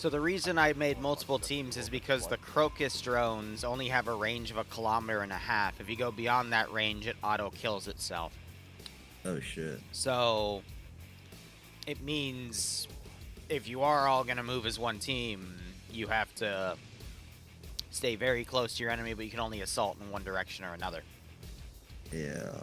So the reason I made multiple teams is because the Crocus drones only have a range of 1.5 kilometers. If you go beyond that range, it auto-kills itself. Oh shit. So it means if you are all going to move as one team, you have to stay very close to your enemy, but you can only assault in one direction or another. Yeah.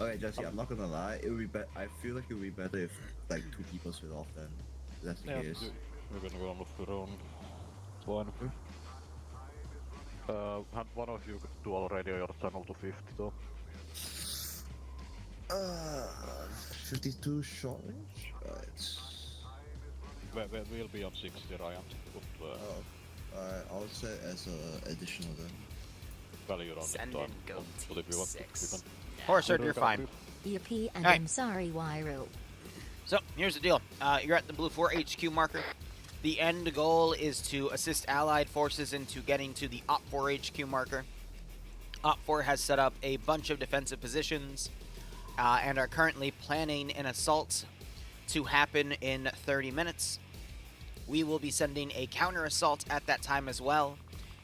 Okay, Jesse, I'm not gonna lie. It would be I feel like it would be better if like 2 people split off then. If that's the case. We're gonna go on for round one. Had one of you do already your channel to 50 though. 52 short range? We'll be on 60, Ryan. But, I'll set as a additional then. value around Send time. in go But if you team want 6. to, we Horseherd, you're fine. Yippee, and Alright. I'm sorry, Liru. So, here's the deal. You're at the Blue 4 HQ marker. The end goal is to assist allied forces into getting to the Op 4 HQ marker. Op 4 has set up a bunch of defensive positions and are currently planning an assault to happen in 30 minutes. We will be sending a counter assault at that time as well.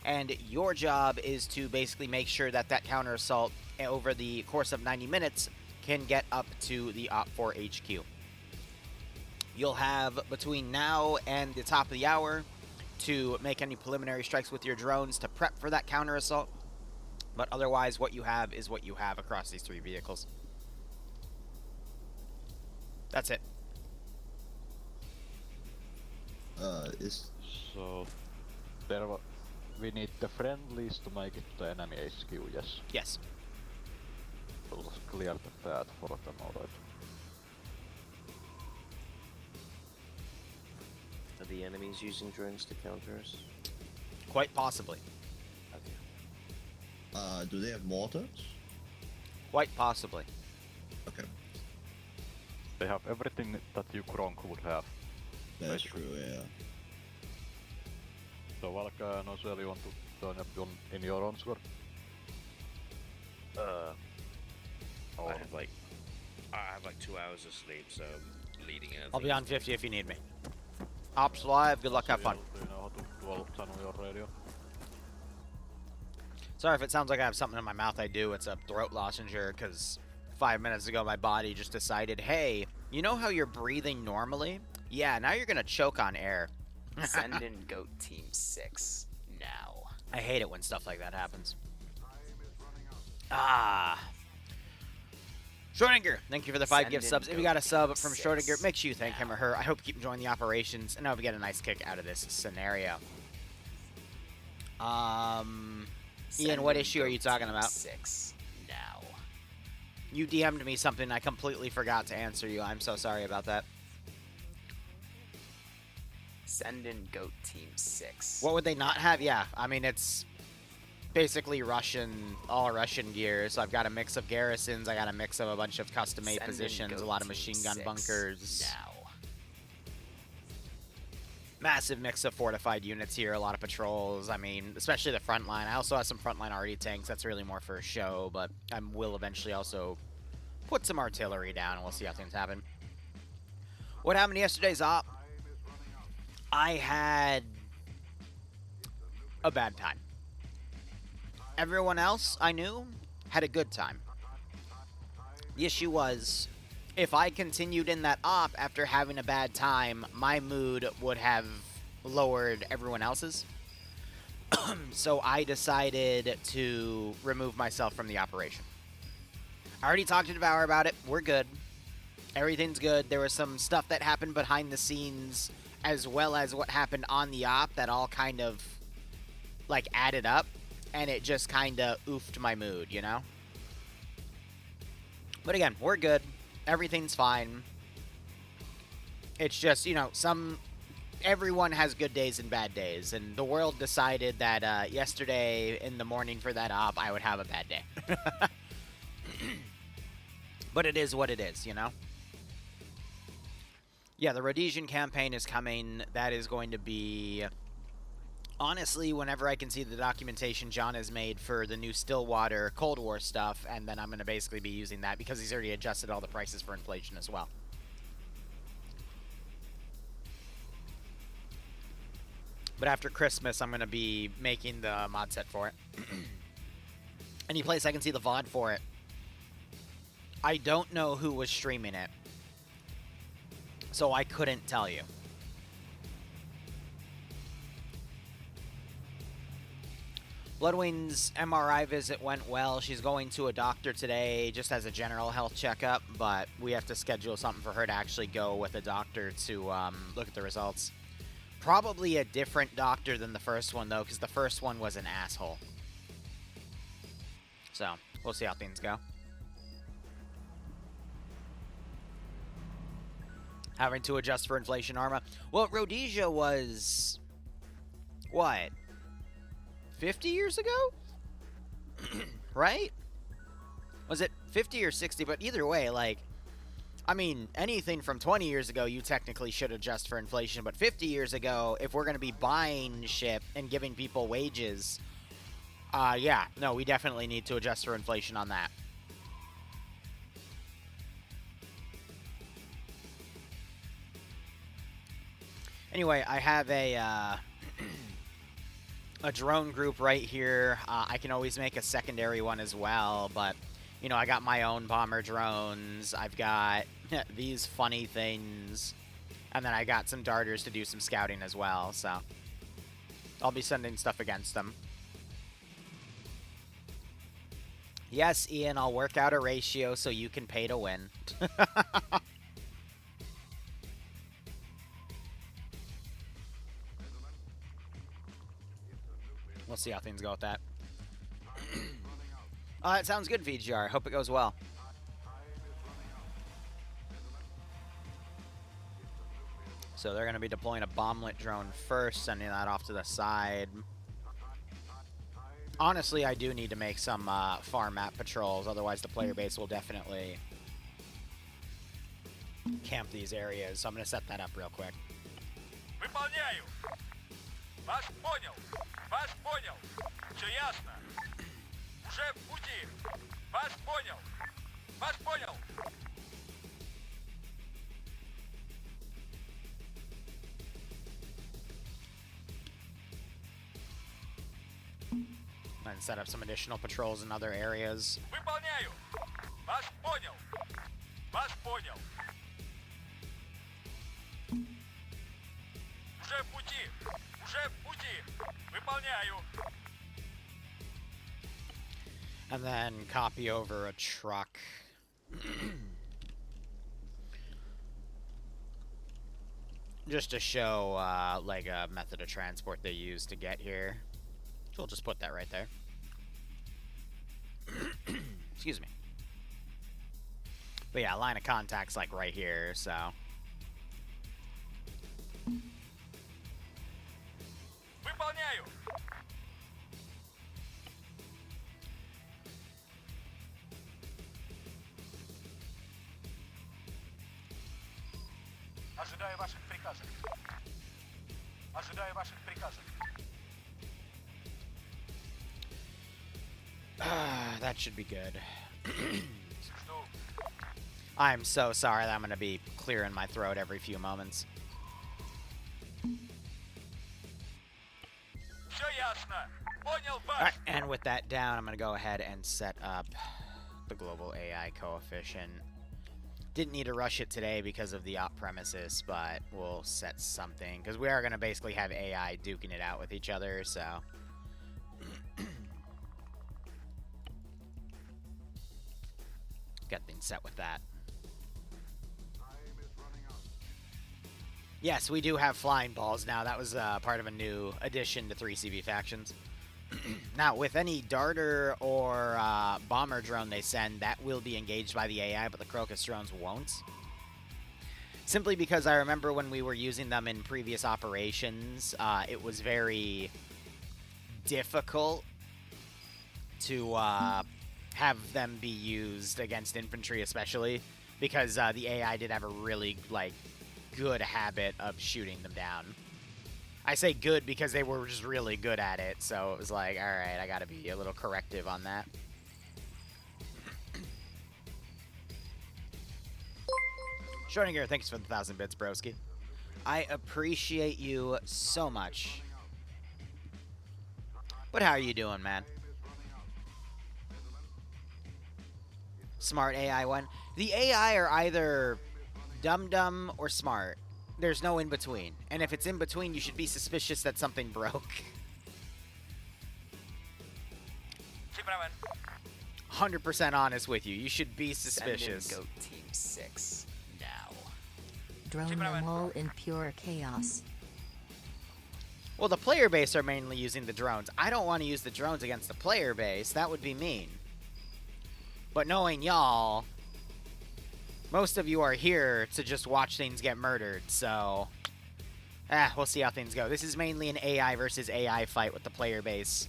And your job is to basically make sure that that counter assault over the course of 90 minutes can get up to the Op 4 HQ. You'll have between now and the top of the hour to make any preliminary strikes with your drones to prep for that counter assault. But otherwise, what you have is what you have across these 3 vehicles. That's it. So, we need the friendlies to make it to the enemy HQ, yes? Yes. We'll just clear the path for them, alright. Are the enemies using drones to counter us? Quite possibly. Okay. Do they have mortars? Quite possibly. Okay. They have everything that you Kronk would have. That's Basically. true, yeah. So Valka and Oswell, you want to join up in your own squad? I have like 2 hours of sleep, so I'm leading it. I'll be on 50 if you need me. Ops live, good luck, have fun. Do you know how to dual channel your radio? Sorry if it sounds like I have something in my mouth. I do. It's a throat lozenge, because 5 minutes ago my body just decided, hey, you know how you're breathing normally? Yeah, now you're gonna choke on air. Send in Goat Team 6 now. I hate it when stuff like that happens. Ah. Schrodinger, thank you for the 5 Send gift in subs. If you Goat got a sub Team from 6 Schrodinger, make sure you thank him now. or her. I hope you keep enjoying the operations, and I hope you get a nice kick out of this scenario. Ian, Send what in issue are you Goat talking Team about? 6 now. You DM'd me something, I completely forgot to answer you. I'm so sorry about that. Send in Goat Team 6. What would they not have? Yeah, I mean, it's basically all Russian gear. So I've got a mix of garrisons, I got a mix of a bunch of custom-made Send in positions, a Goat lot of Team machine gun 6 bunkers. now. Massive mix of fortified units here, a lot of patrols. I mean, especially the front line. I also have some frontline arty tanks. That's really more for a show, but I will eventually also put some artillery down, and we'll see how things happen. What happened to yesterday's op? I had a bad time. Everyone else I knew had a good time. The issue was, if I continued in that op after having a bad time, my mood would have lowered everyone else's. So I decided to remove myself from the operation. I already talked to Devour about it. We're good. Everything's good. There was some stuff that happened behind the scenes as well as what happened on the op that all kind of like added up, and it just kind of oofed my mood, you know? But again, we're good. Everything's fine. It's just, you know, everyone has good days and bad days, and the world decided that yesterday in the morning for that op, I would have a bad day. But it is what it is, you know? Yeah, the Rhodesian campaign is coming. That is going to be, honestly, whenever I can see the documentation John has made for the new Stillwater Cold War stuff, and then I'm going to basically be using that because he's already adjusted all the prices for inflation as well. But after Christmas, I'm going to be making the mod set for it. Any place I can see the VOD for it. I don't know who was streaming it, so I couldn't tell you. Bloodwing's MRI visit went well. She's going to a doctor today just as a general health checkup, but we have to schedule something for her to actually go with a doctor to look at the results. Probably a different doctor than the first one, though, because the first one was an asshole. So, we'll see how things go. Having to adjust for inflation, Arma. Well, Rhodesia was... what? 50 years ago? Right? Was it 50 or 60? But either way, like... I mean, anything from 20 years ago, you technically should adjust for inflation. But 50 years ago, if we're going to be buying shit and giving people wages... yeah. No, we definitely need to adjust for inflation on that. Anyway, I have a drone group right here. I can always make a secondary one as well, but, you know, I got my own bomber drones. I've got these funny things, and then I got some darters to do some scouting as well, so I'll be sending stuff against them. Yes, Ian, I'll work out a ratio so you can pay to win. We'll see how things go with that. It sounds good, VGR. Hope it goes well. So they're going to be deploying a bomblet drone first, sending that off to the side. Honestly, I do need to make some farm map patrols, otherwise the player base will definitely camp these areas. So I'm going to set that up real quick. Выполняю. Вас понял. Вас понял. Все ясно. Уже в пути. Вас понял. Вас понял. And set up some additional patrols in other areas. Выполняю. Вас понял. Вас понял. Уже в пути. Уже в пути. Выполняю. And then copy over a truck. Just to show like a method of transport they use to get here. So we'll just put that right there. Excuse me. But yeah, line of contact's like right here, so. Выполняю. Ожидаю ваших приказов. Ожидаю ваших приказов. That should be good. Жду. I'm so sorry that I'm going to be clearing my throat every few moments. Все ясно. Понял вас. Alright, and with that down, I'm going to go ahead and set up the global AI coefficient. Didn't need to rush it today because of the op premises, but we'll set something. Because we are going to basically have AI duking it out with each other, so. Got things set with that. Yes, we do have flying balls now. That was part of a new addition to 3CV factions. Now, with any darter or bomber drone they send, that will be engaged by the AI, but the Crocus drones won't. Simply because I remember when we were using them in previous operations, it was very difficult to have them be used against infantry, especially because the AI did have a really good habit of shooting them down. I say good because they were just really good at it, so it was like, alright, I gotta be a little corrective on that. Schrodinger, thanks for the 1,000 bits, broski. I appreciate you so much. But how are you doing, man? Smart AI one. The AI are either dumb or smart. There's no in between. And if it's in between, you should be suspicious that something broke. 100% honest with you. You should be suspicious. Send in Goat Team 6 now. Drone them all in pure chaos. Well, the player base are mainly using the drones. I don't want to use the drones against the player base. That would be mean. But knowing y'all, most of you are here to just watch things get murdered, so... we'll see how things go. This is mainly an AI versus AI fight with the player base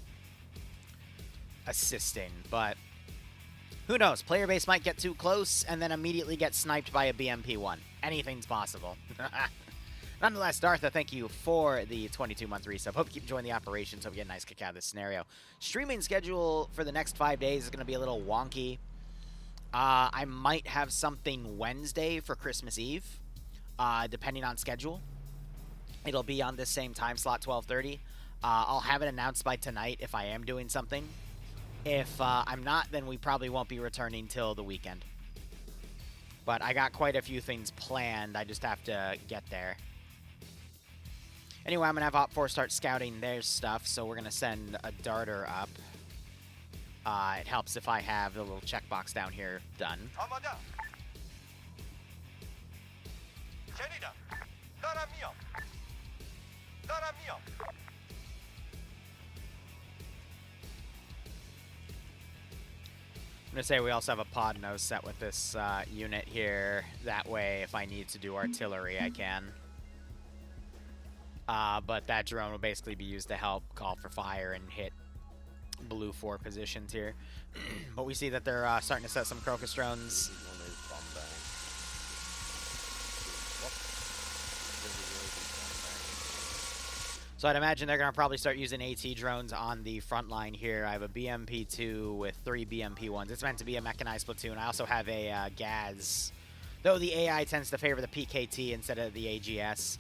assisting, but... who knows? Player base might get too close and then immediately get sniped by a BMP-1. Anything's possible. Nonetheless, Dartha, thank you for the 22-month resub. Hope you keep enjoying the operations. Hope you get a nice kick out of this scenario. Streaming schedule for the next 5 days is going to be a little wonky. I might have something Wednesday for Christmas Eve, depending on schedule. It'll be on this same time slot, 12:30. I'll have it announced by tonight if I am doing something. If I'm not, then we probably won't be returning till the weekend. But I got quite a few things planned. I just have to get there. Anyway, I'm going to have Op 4 start scouting their stuff, so we're going to send a darter up. It helps if I have the little checkbox down here done. 아마다. 제리다. 나라미요. 나라미요. I'm going to say we also have a pod nose set with this unit here. That way, if I need to do artillery, I can. But that drone will basically be used to help call for fire and hit blue 4 positions here. But we see that they're starting to set some Crocus drones. So I'd imagine they're going to probably start using AT drones on the front line here. I have a BMP-2 with 3 BMP-1s. It's meant to be a mechanized platoon. I also have a GAZ, though the AI tends to favor the PKT instead of the AGS.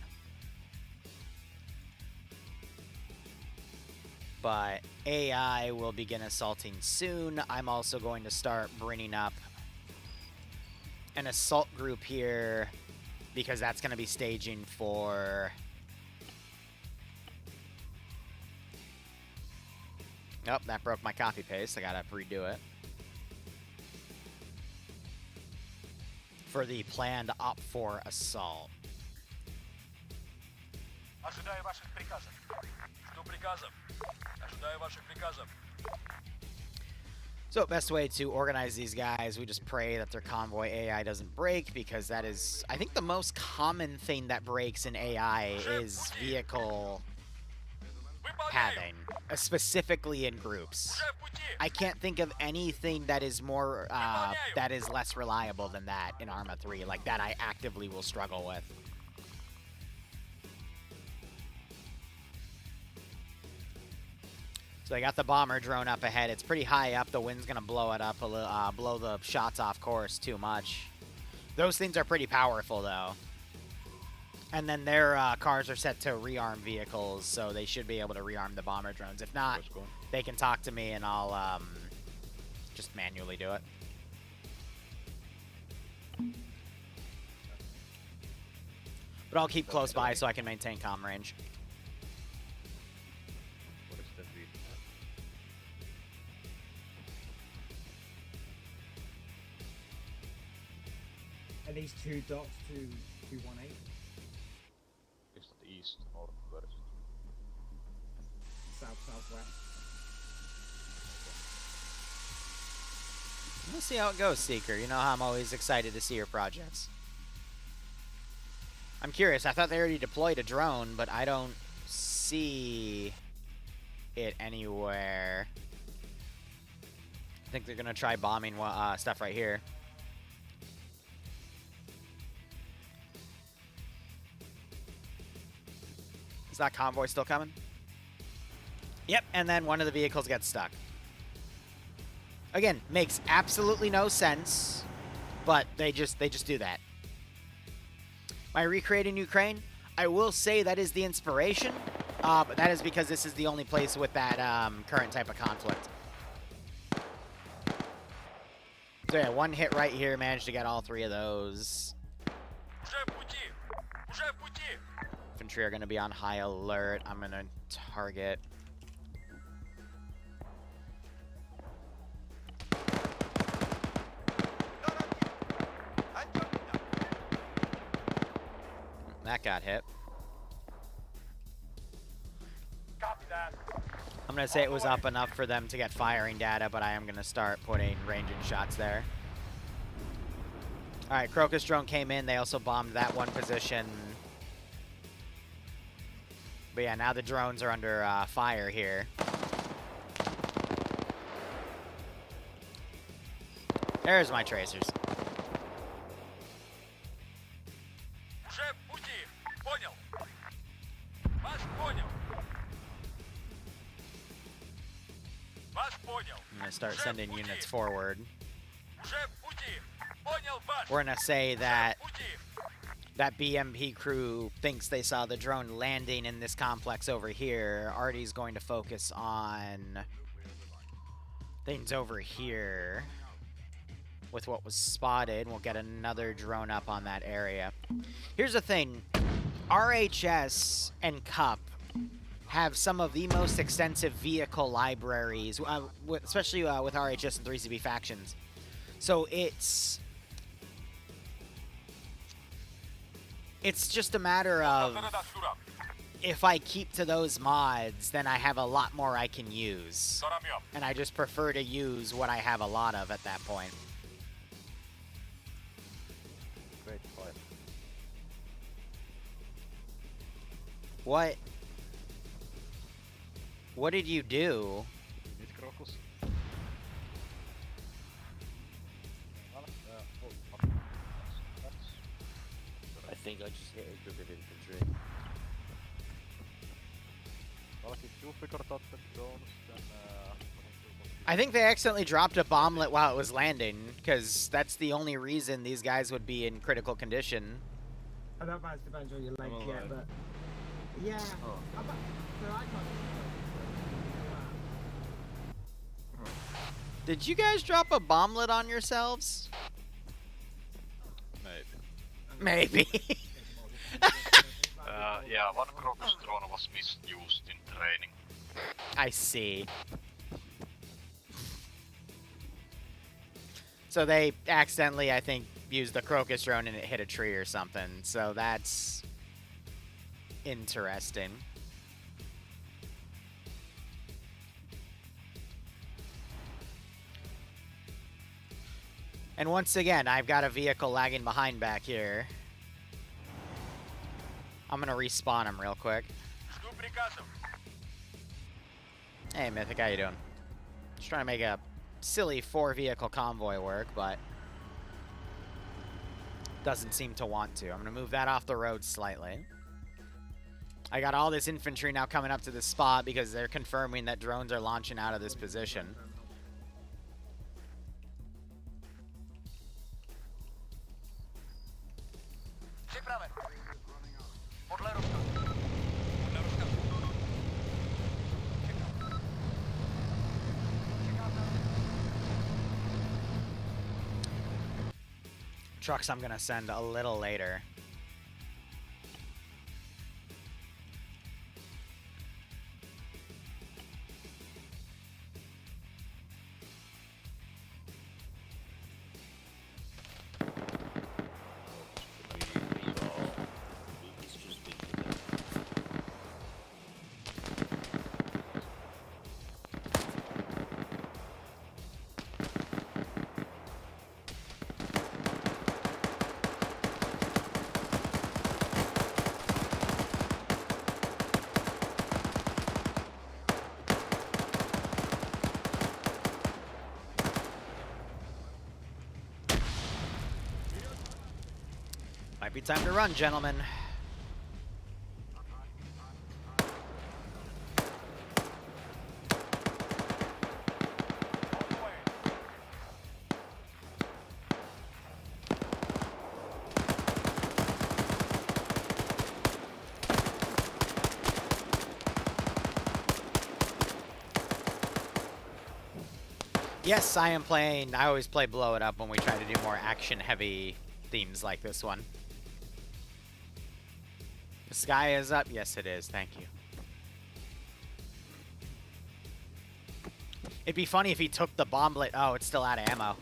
But AI will begin assaulting soon. I'm also going to start bringing up an assault group here because that's going to be staging for... Oh, that broke my copy paste. I gotta redo it. For the planned Op 4 assault. Ожидаю ваших приказов. Жду приказов. Ожидаю ваших приказов. So, best way to organize these guys, we just pray that their convoy AI doesn't break, because that is, I think, the most common thing that breaks in AI is vehicle pathing, specifically in groups. I can't think of anything that is more, that is less reliable than that in Arma 3, like that I actively will struggle with. So I got the bomber drone up ahead. It's pretty high up. The wind's gonna blow it up a little, blow the shots off course too much. Those things are pretty powerful though. And then their cars are set to rearm vehicles, so they should be able to rearm the bomber drones. If not, they can talk to me and I'll just manually do it. But I'll keep close by so I can maintain comm range. What is that read? Are these 2 dots to 218? Is that east, north, west? South, southwest. We'll see how it goes, Seeker. You know how I'm always excited to see your projects. I'm curious. I thought they already deployed a drone, but I don't see it anywhere. I think they're going to try bombing stuff right here. Is that convoy still coming? Yep, and then one of the vehicles gets stuck. Again, makes absolutely no sense, but they just do that. Am I recreating Ukraine? I will say that is the inspiration. But that is because this is the only place with that current type of conflict. So yeah, one hit right here, managed to get all 3 of those. Infantry are going to be on high alert. I'm going to target. That got hit. Copy that. I'm going to say it was up enough for them to get firing data, but I am going to start putting ranging shots there. All right, Crocus drone came in. They also bombed that one position. But yeah, now the drones are under fire here. There's my tracers. I'm gonna start sending units forward. We're gonna say that that BMP crew thinks they saw the drone landing in this complex over here. Artie's going to focus on things over here with what was spotted. We'll get another drone up on that area. Here's the thing. RHS and CUP have some of the most extensive vehicle libraries, especially with RHS and 3CB factions. So it's just a matter of, if I keep to those mods, then I have a lot more I can use. And I just prefer to use what I have a lot of at that point. Great fight. What did you do? You need Crocus. I think I just hit a group of infantry. Well, if you figure out the drones, then I think they accidentally dropped a bomblet while it was landing, because that's the only reason these guys would be in critical condition. I don't know if it depends on your leg I'm yet, alive. but yeah. Oh. So I can't. Did you guys drop a bomblet on yourselves? maybe. Maybe. Yeah, one Crocus drone was misused in training. I see. So they accidentally, I think, used the Crocus drone and it hit a tree or something. So that's interesting. And once again, I've got a vehicle lagging behind back here. I'm gonna respawn him real quick. Hey, Mythic, how you doing? Just trying to make a silly 4-vehicle convoy work, but doesn't seem to want to. I'm gonna move that off the road slightly. I got all this infantry now coming up to this spot because they're confirming that drones are launching out of this position. Trucks I'm gonna send a little later. Might be time to run, gentlemen. Yes, I am playing. I always play Blow It Up when we try to do more action-heavy themes like this one. The sky is up. Yes, it is. Thank you. It'd be funny if he took the bomblet. Oh, it's still out of ammo.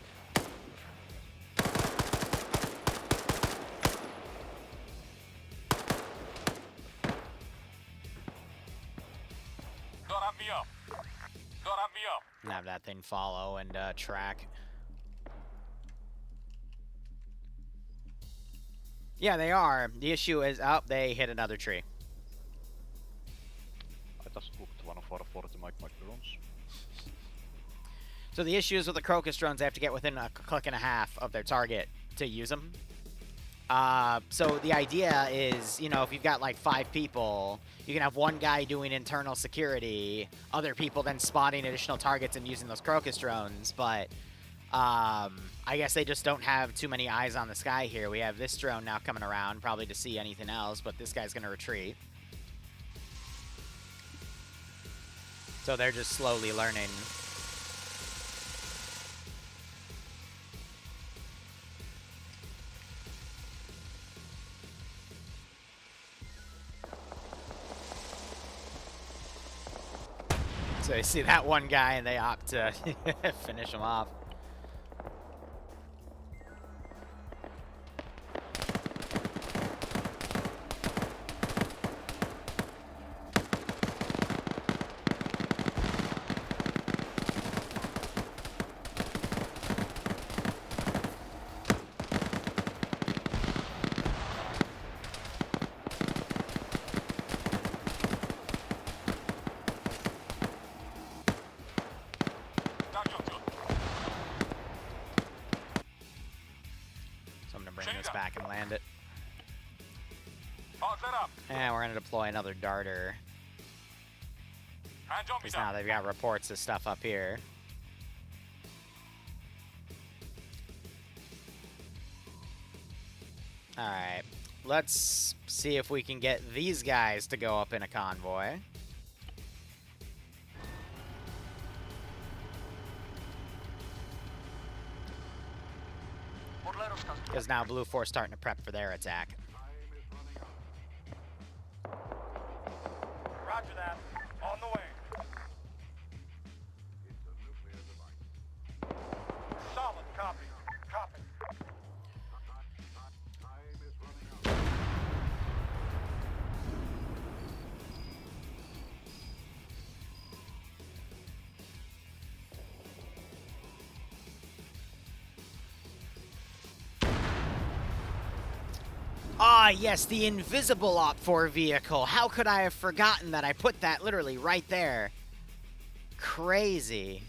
Don't have me up. Don't have me up. And have that thing follow and track. Yeah, they are. The issue is, oh, they hit another tree. I just booked one of our 40 microns. So the issue is with the Crocus drones, they have to get within a click and a half of their target to use them. So the idea is, you know, if you've got like 5 people, you can have one guy doing internal security, other people then spotting additional targets and using those Crocus drones, but I guess they just don't have too many eyes on the sky here. We have this drone now coming around, probably to see anything else, but this guy's going to retreat. So they're just slowly learning. So you see that one guy and they opt to finish him off. Back and land it. And we're going to deploy another darter. Because now they've got reports of stuff up here. Alright. Let's see if we can get these guys to go up in a convoy. Because now Blue Force starting to prep for their attack. Roger that. On the way. Solid copy. Copy. Ah, yes, the invisible OP4 vehicle. How could I have forgotten that? I put that literally right there. Crazy.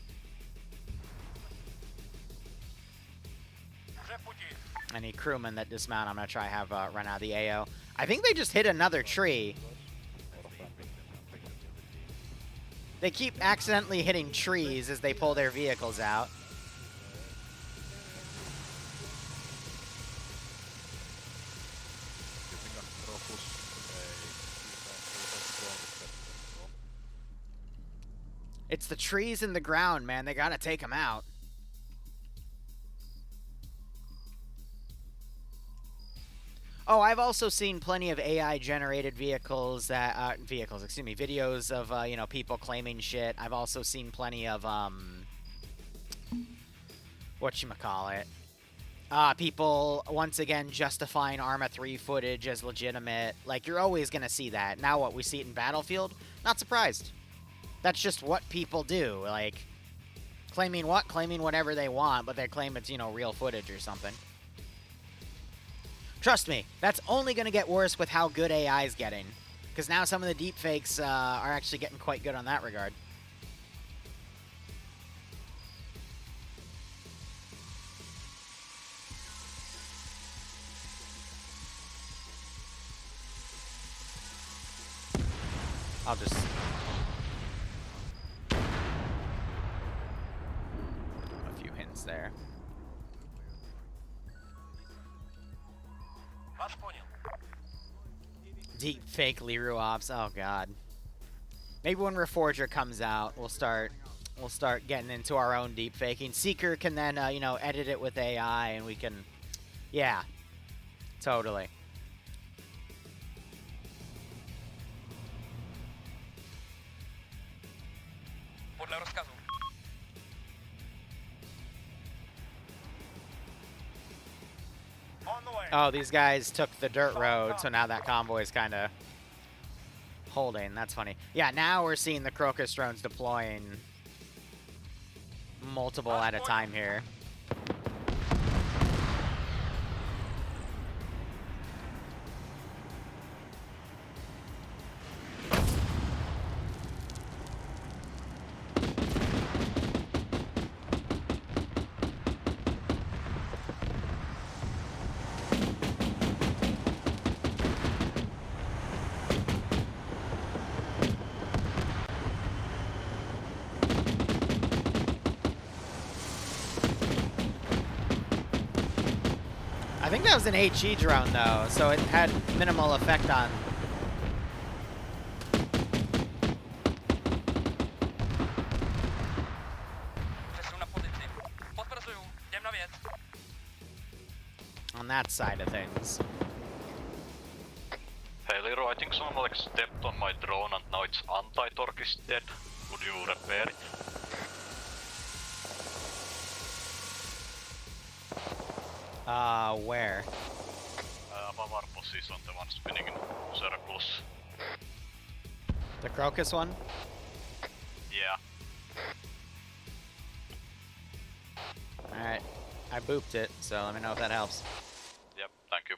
Any crewmen that dismount, I'm going to try have run out of the AO. I think they just hit another tree. They keep accidentally hitting trees as they pull their vehicles out. It's the trees in the ground, man. They gotta take them out. Oh, I've also seen plenty of AI-generated vehicles that, videos of, you know, people claiming shit. I've also seen plenty of, whatchamacallit. People, once again, justifying Arma 3 footage as legitimate. Like, you're always gonna see that. Now what, we see it in Battlefield? Not surprised. That's just what people do, like, claiming what? Claiming whatever they want, but they claim it's, you know, real footage or something. Trust me, that's only going to get worse with how good AI is getting, because now some of the deepfakes are actually getting quite good on that regard. I'll just... there. Deep fake Liru ops. Oh god. Maybe when Reforger comes out, we'll start we'll start getting into our own deep faking. Seeker can then, you know, edit it with AI, and we can, yeah, totally. Podle rozkazu. On the way. Oh, these guys took the dirt road, so now that convoy is kind of holding. That's funny. Yeah, now we're seeing the Crocus drones deploying multiple at a time here. I think that was an HE drone, though, so it had minimal effect on... Přesun na pozici. Potvrzuju. Jdem na věc. on that side of things. Hey Liru, I think someone like stepped on my drone and now its anti-torque is dead. Could you repair it? Where? Above our position, the one spinning in circles. The Crocus one? Yeah. Alright. I booped it, so let me know if that helps. Yep, thank you.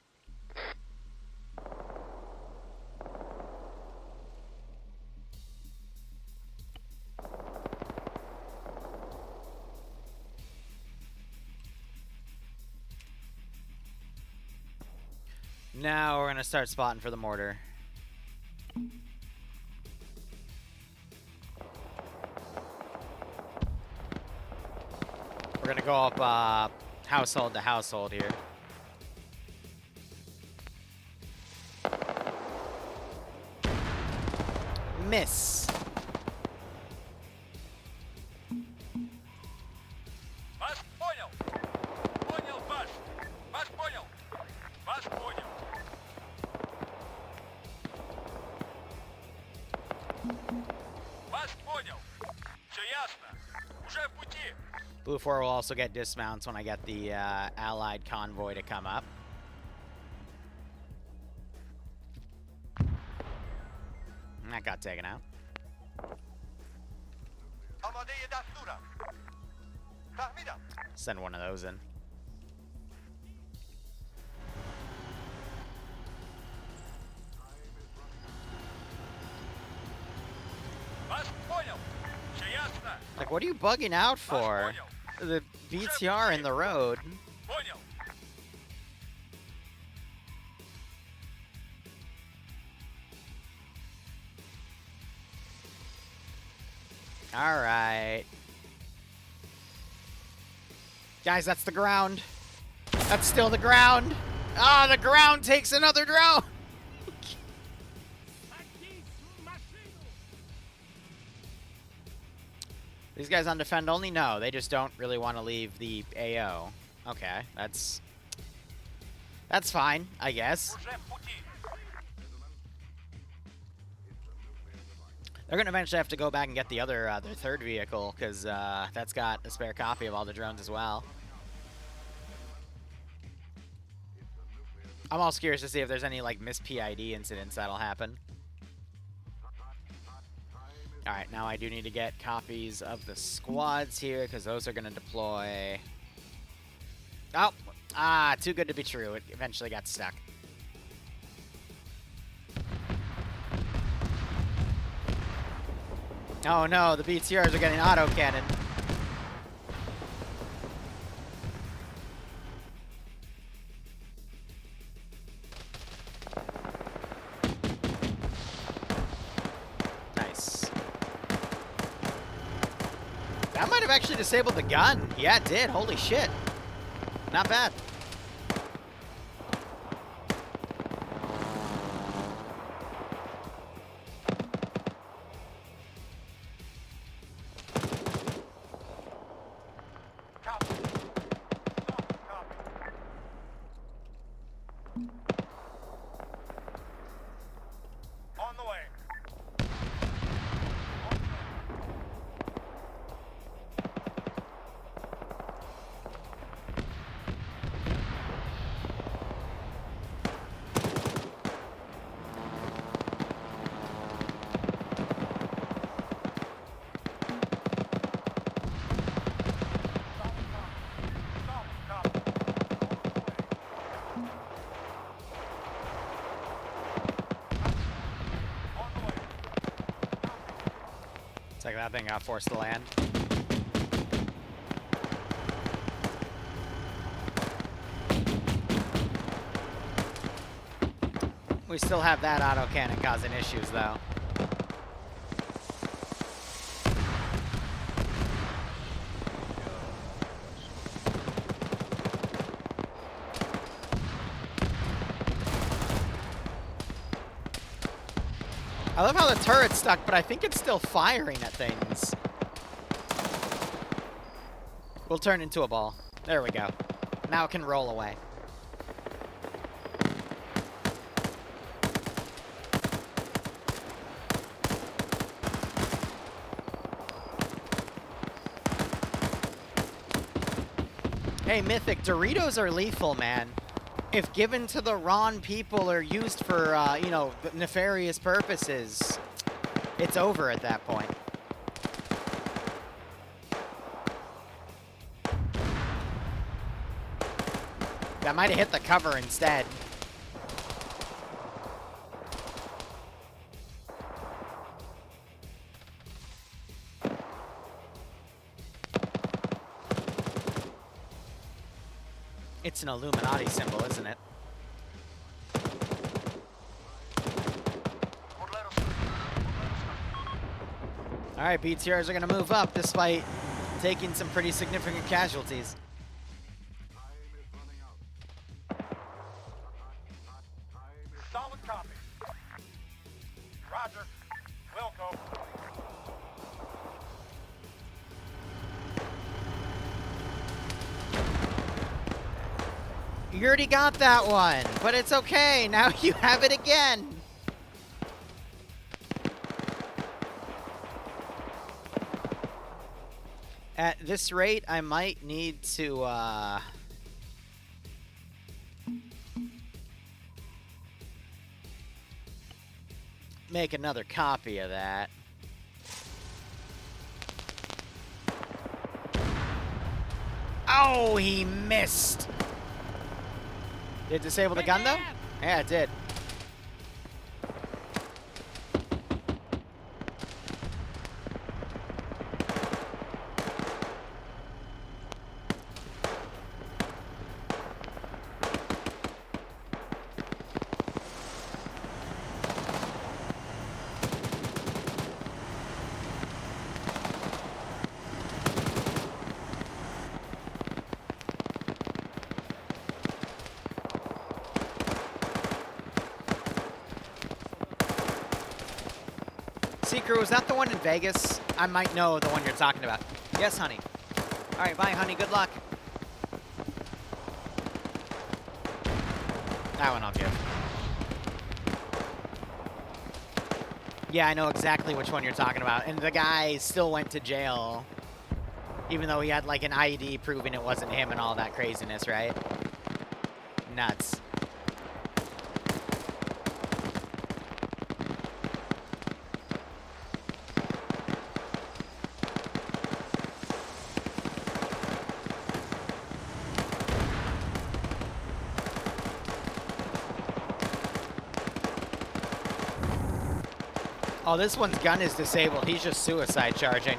Now we're gonna start spotting for the mortar. We're gonna go up household to household here. Miss. Вас понял. Понял, ваш. Ваш понял. Ваш понял. Вас понял. Все ясно. Уже в пути. Blue 4 will also get dismounts when I get the allied convoy to come up. And that got taken out. آماده دستورم. فهمیدم. Send one of those in. Вас понял. Все ясно. Like, what are you bugging out for? The BTR in the road. Понял. Alright. Guys, that's the ground. That's still the ground. Ah, the ground takes another drone. These guys on defend only? No, they just don't really want to leave the AO. Okay, that's fine, I guess. Уже в пути. They're gonna eventually have to go back and get the other, their third vehicle, because that's got a spare copy of all the drones as well. I'm also curious to see if there's any like mis-PID incidents that'll happen. Alright, now I do need to get copies of the squads here, because those are gonna deploy. Oh, too good to be true. It eventually got stuck. Oh no, the BTRs are getting auto-cannon. Nice. That might have actually disabled the gun. Yeah, it did. Holy shit. Not bad. On the way. It's like that thing got forced to land. We still have that autocannon causing issues, though. I love how the turret's stuck, but I think it's still firing at things. We'll turn into a ball. There we go. Now it can roll away. Hey, Mythic, Doritos are lethal, man. If given to the wrong people or used for, you know, nefarious purposes, it's over at that point. That might have hit the cover instead. It's an Illuminati symbol, isn't it? Alright, BTRs are going to move up despite taking some pretty significant casualties. Solid copy. Roger. Wilco. You already got that one, but it's okay. Now you have it again. At this rate, I might need to, make another copy of that. Oh, he missed. Did it disable the gun, though? Yeah, it did. Seeker, was that the one in Vegas? I might know the one you're talking about. Yes, honey. All right, bye, honey. Good luck. That one I'll give. Yeah, I know exactly which one you're talking about. And the guy still went to jail, even though he had, like, an ID proving it wasn't him and all that craziness, right? Nuts. Oh, this one's gun is disabled. He's just suicide charging.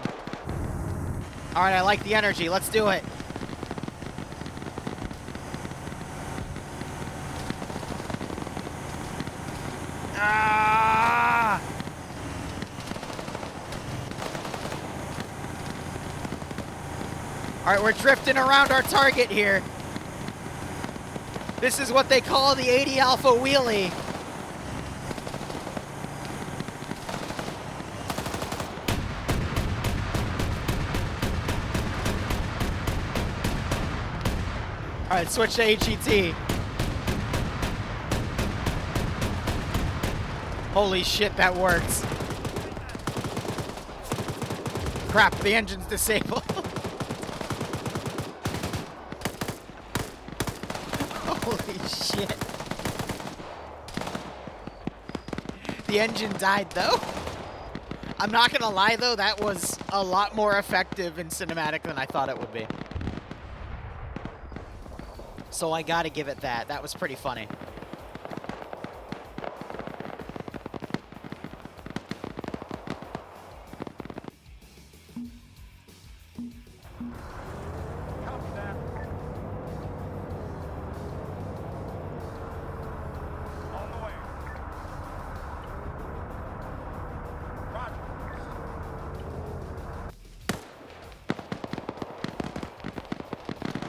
All right, I like the energy. Let's do it. Ah! All right, we're drifting around our target here. This is what they call the 80 Alpha wheelie. All right, switch to HET. Holy shit, that works. Crap, the engine's disabled. Holy shit. The engine died, though. I'm not gonna lie, though, that was a lot more effective in cinematic than I thought it would be. So I gotta give it that. That was pretty funny.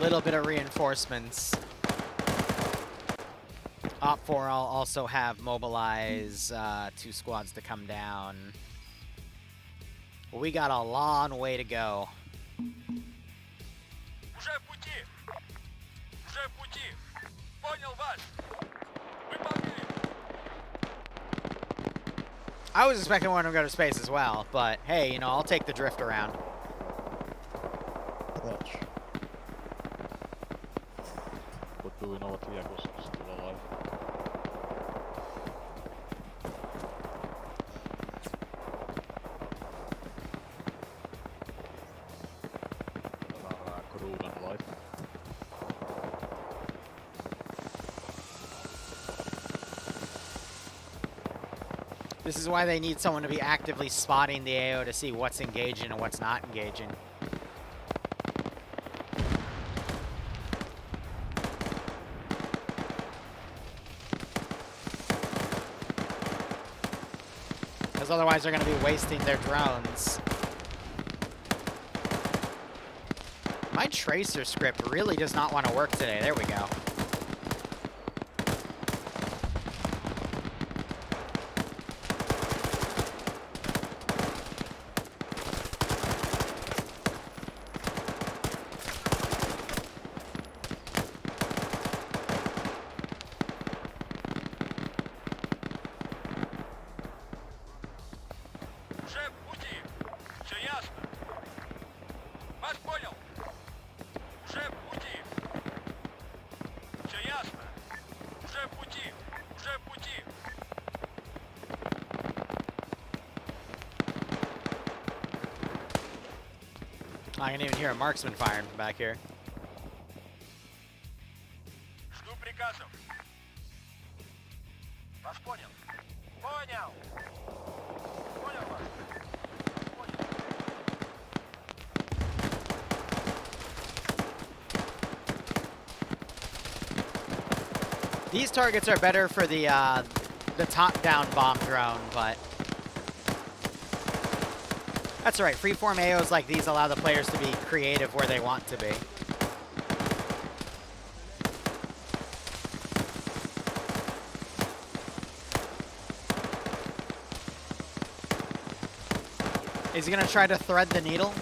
Little bit of reinforcements. Op 4 I'll also have mobilize 2 squads to come down. We got a long way to go. Уже в пути. Уже в пути. Понял вас. Выполнили. I was expecting one to go to space as well, but hey, you know, I'll take the drift around. Watch. But do we know what Viago's still alive? Crewman alive. This is why they need someone to be actively spotting the AO to see what's engaging and what's not engaging. Because otherwise they're going to be wasting their drones. My tracer script really does not want to work today. There we go. Уже в пути. Все ясно. Вас понял. Уже в пути. Все ясно. Уже в пути. Уже в пути. I can even hear a marksman firing from back here. Жду приказов. Вас понял. Понял. Понял вас. Понял. These targets are better for the top-down bomb drone, but that's all right. Freeform AOs like these allow the players to be creative where they want to be. Is he gonna try to thread the needle?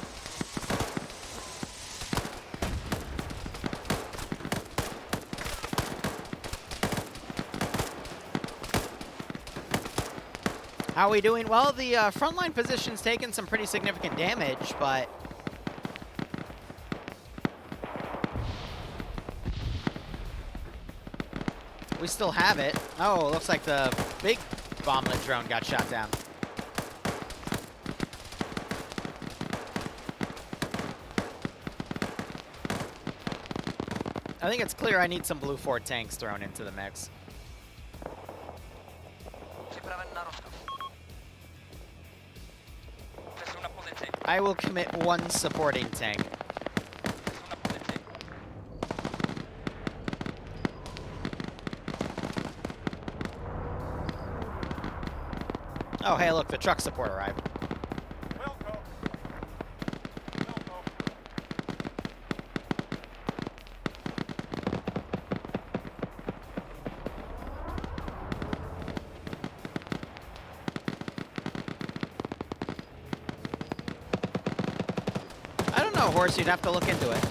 How are we doing? Well, the frontline position's taken some pretty significant damage, but we still have it. Oh, looks like the big bomblet drone got shot down. I think it's clear I need some blue 4 tanks thrown into the mix. I will commit 1 supporting tank. Oh, hey, look, the truck support arrived. Will go. Will go. I don't know, Horse, you'd have to look into it.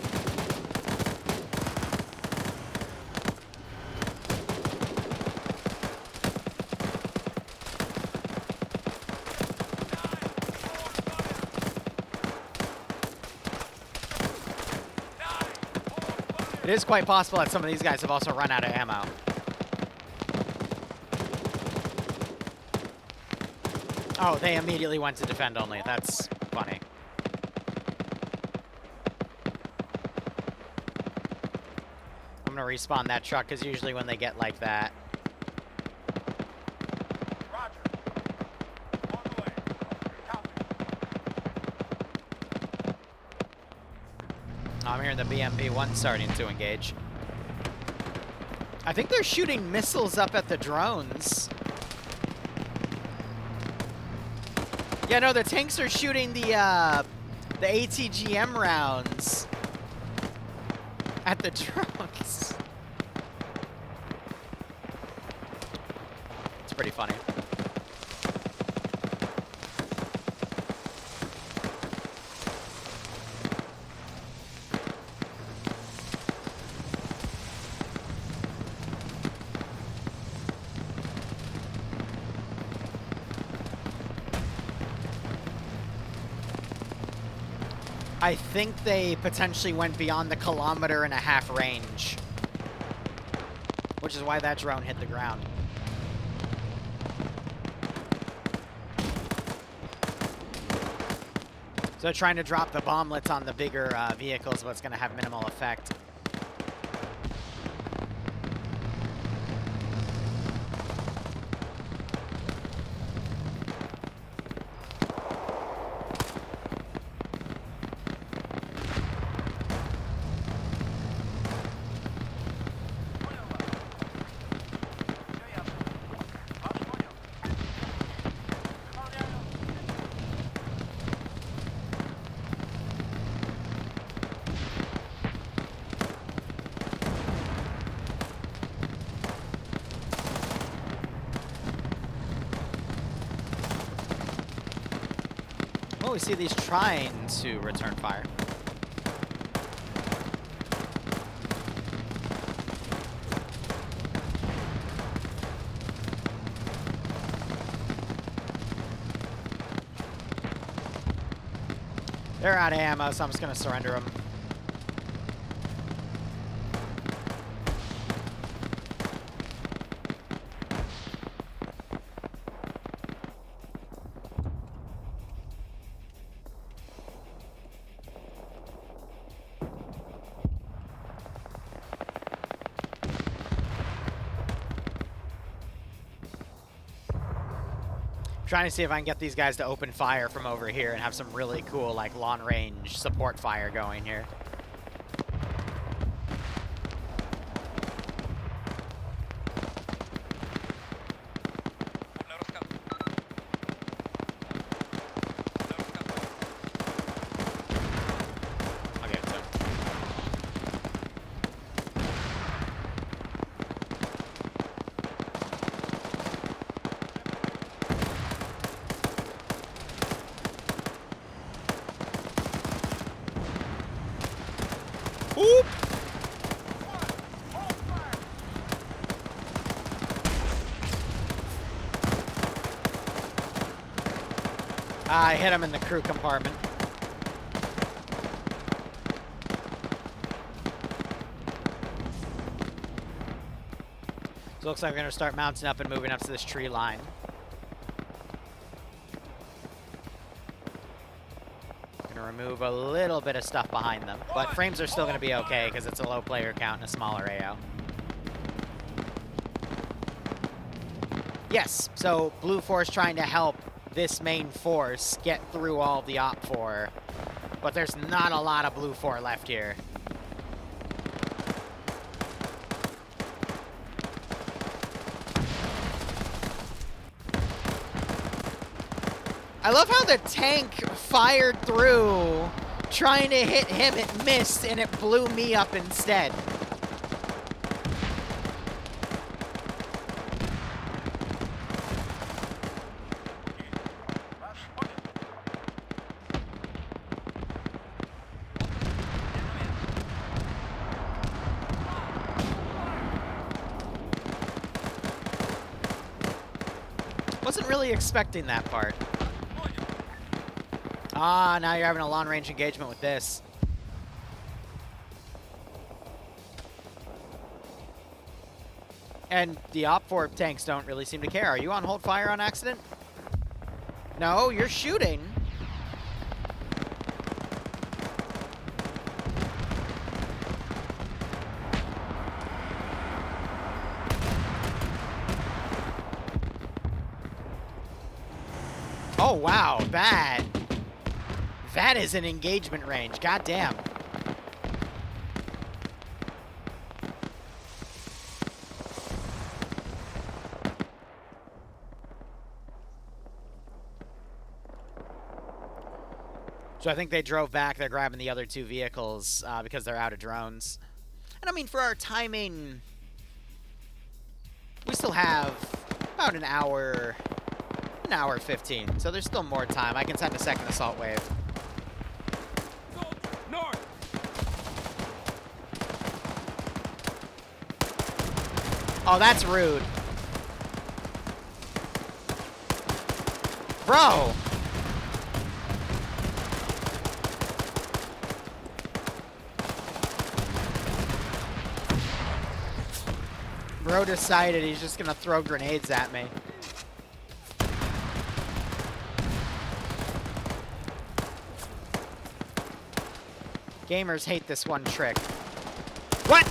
is quite possible that some of these guys have also run out of ammo. Oh, they immediately went to defend only. That's funny. I'm gonna respawn that truck, because usually when they get like that... I'm hearing the BMP-1 starting to engage. I think they're shooting missiles up at the drones. Yeah, no, the tanks are shooting the ATGM rounds at the drones. It's pretty funny. I think they potentially went beyond the 1.5 range, which is why that drone hit the ground. So trying to drop the bomblets on the bigger vehicles, but it's going to have minimal effect. We see these trying to return fire. They're out of ammo, so I'm just going to surrender them. Trying to see if I can get these guys to open fire from over here and have some really cool, like, long-range support fire going here. I'll get it to him. Oop! I hit him in the crew compartment. So it looks like we're going to start mounting up and moving up to this tree line. Remove a little bit of stuff behind them, but frames are still going to be okay because it's a low player count and a smaller AO. Yes, so Blue Force trying to help this main force get through all of the Op 4, but there's not a lot of Blue 4 left here. I love how the tank fired through, trying to hit him, it missed, and it blew me up instead. Wasn't really expecting that part. Ah, now you're having a long-range engagement with this. And the Op 4 tanks don't really seem to care. Are you on hold fire on accident? No, you're shooting. Oh, wow. That is an engagement range. God damn. So I think they drove back. They're grabbing the other two vehicles because they're out of drones. And I mean, for our timing, we still have about an hour 15. So there's still more time. I can send a second assault wave. North! Oh, that's rude. Bro! Bro decided he's just gonna throw grenades at me. Gamers hate this one trick. What?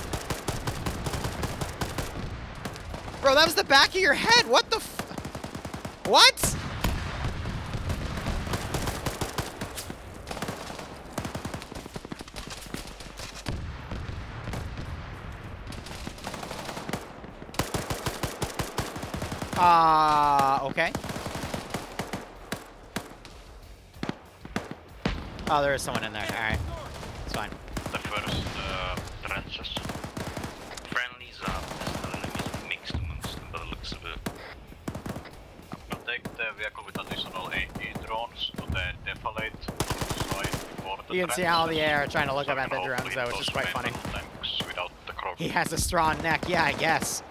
Bro, that was the back of your head. What the f... What? Okay. Oh, there is someone in there. Alright. It's fine. The first trenches. Friendlies up. There's mixed amongst them by the looks of it. I'm gonna take the vehicle with additional AT drones to the defilate side before the You can see how the air trying to look up at the drones, though, which is quite funny. Without the cross. He has a strong neck. Yeah, I guess.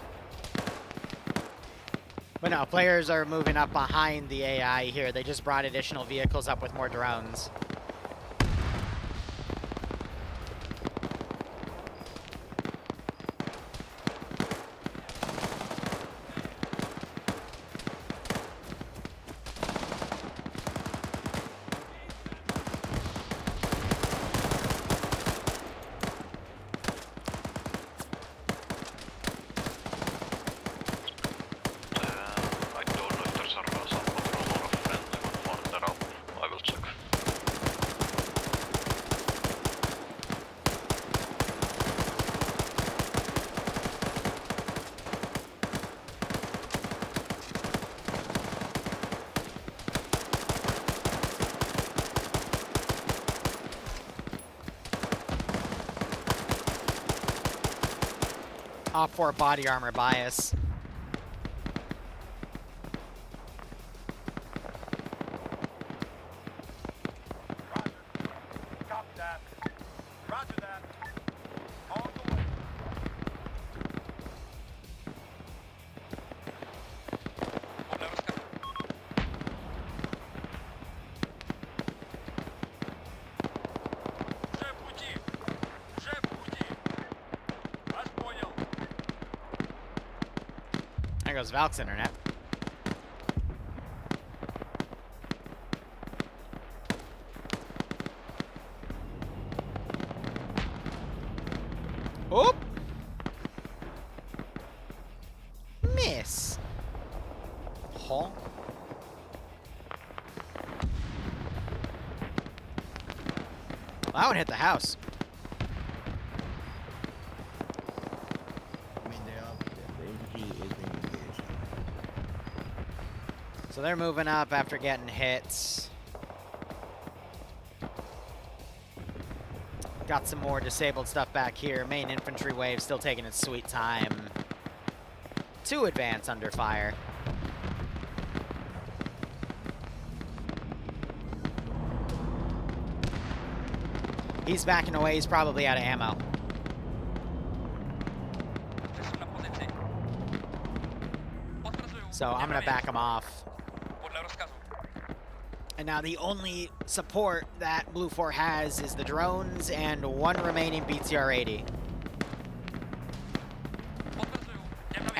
But no, players are moving up behind the AI here. They just brought additional vehicles up with more drones. I don't know if there's some patrol or a friendly one further up. I will check. Op 4 body armor bias. Copy that. Roger that. On the way. Уже в пути. Уже в пути. Вас понял. There goes Valk's internet. Oop! Miss. Huh? That one hit the house. I mean, the AG is being engaged. So they're moving up after getting hit. Got some more disabled stuff back here. Main infantry wave still taking its sweet time to advance under fire. He's backing away. He's probably out of ammo. Jesteśmy na pozycji. Potwierdzę. So I'm going to back him off. Podle rozkazu. And now the only support that Blue 4 has is the drones and one remaining BTR-80. Potwierdzę.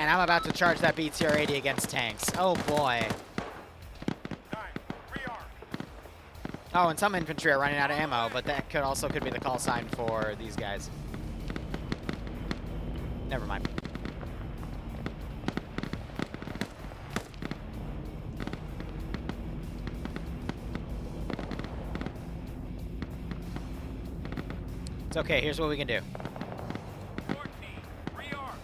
And I'm about to charge that BTR-80 against tanks. Oh boy. Oh, and some infantry are running out of ammo, but that could be the call sign for these guys. Never mind. It's okay, here's what we can do. 14, rearm.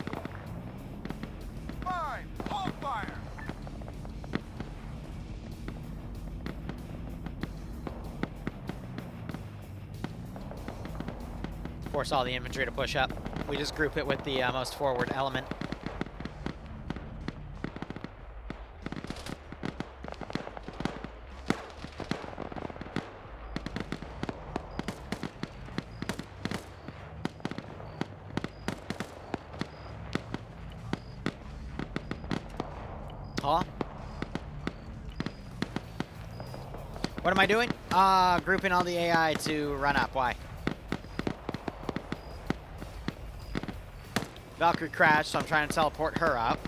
5, hold fire. Force all the infantry to push up. We just group it with the most forward element. Huh? What am I doing? Grouping all the AI to run up. Why? Valkyrie crashed, so I'm trying to teleport her up.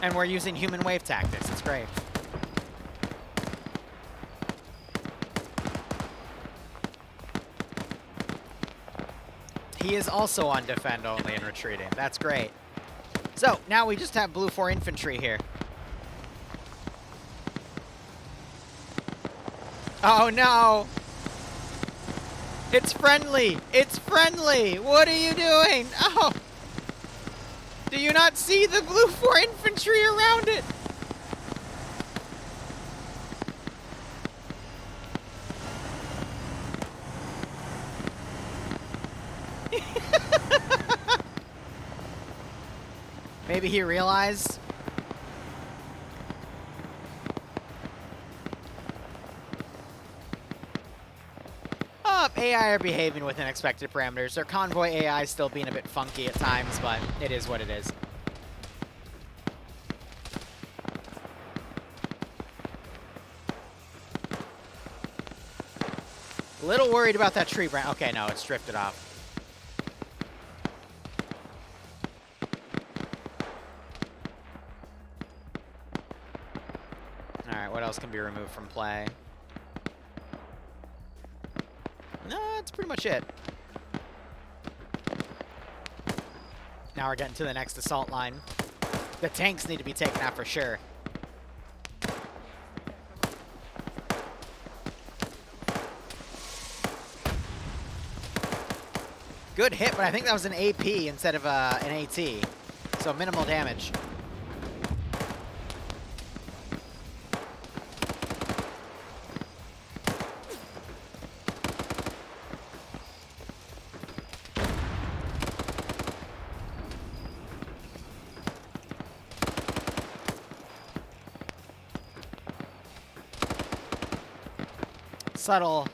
And we're using human wave tactics. It's great. He is also on defend only and retreating. That's great. So, now we just have blue 4 infantry here. Oh no! It's friendly! It's friendly! What are you doing? Oh! Do you not see the blue 4 infantry around it? Maybe he realized. AI are behaving within expected parameters. Their convoy AI is still being a bit funky at times, but it is what it is. A little worried about that tree branch. Okay, no, it's drifted off. Alright, what else can be removed from play? No, that's pretty much it. Now we're getting to the next assault line. The tanks need to be taken out for sure. Good hit, but I think that was an AP instead of an AT. So minimal damage.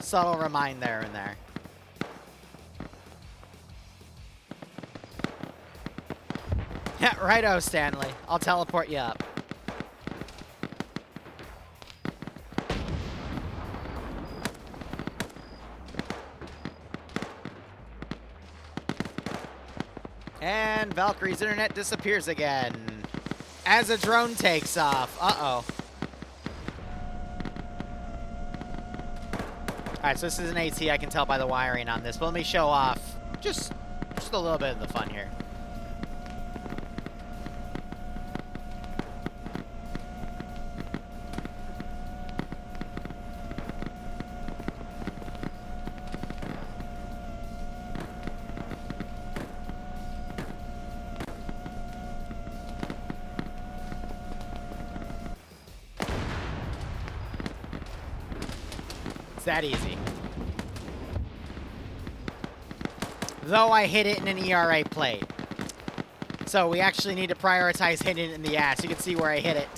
Subtle remind there and there. Yeah, righto, Stanley. I'll teleport you up. And Valkyrie's internet disappears again as a drone takes off. Uh-oh. Alright, so this is an AT, I can tell by the wiring on this, but let me show off just a little bit of the fun here. It's that easy. Though I hit it in an ERA plate. So we actually need to prioritize hitting it in the ass. You can see where I hit it.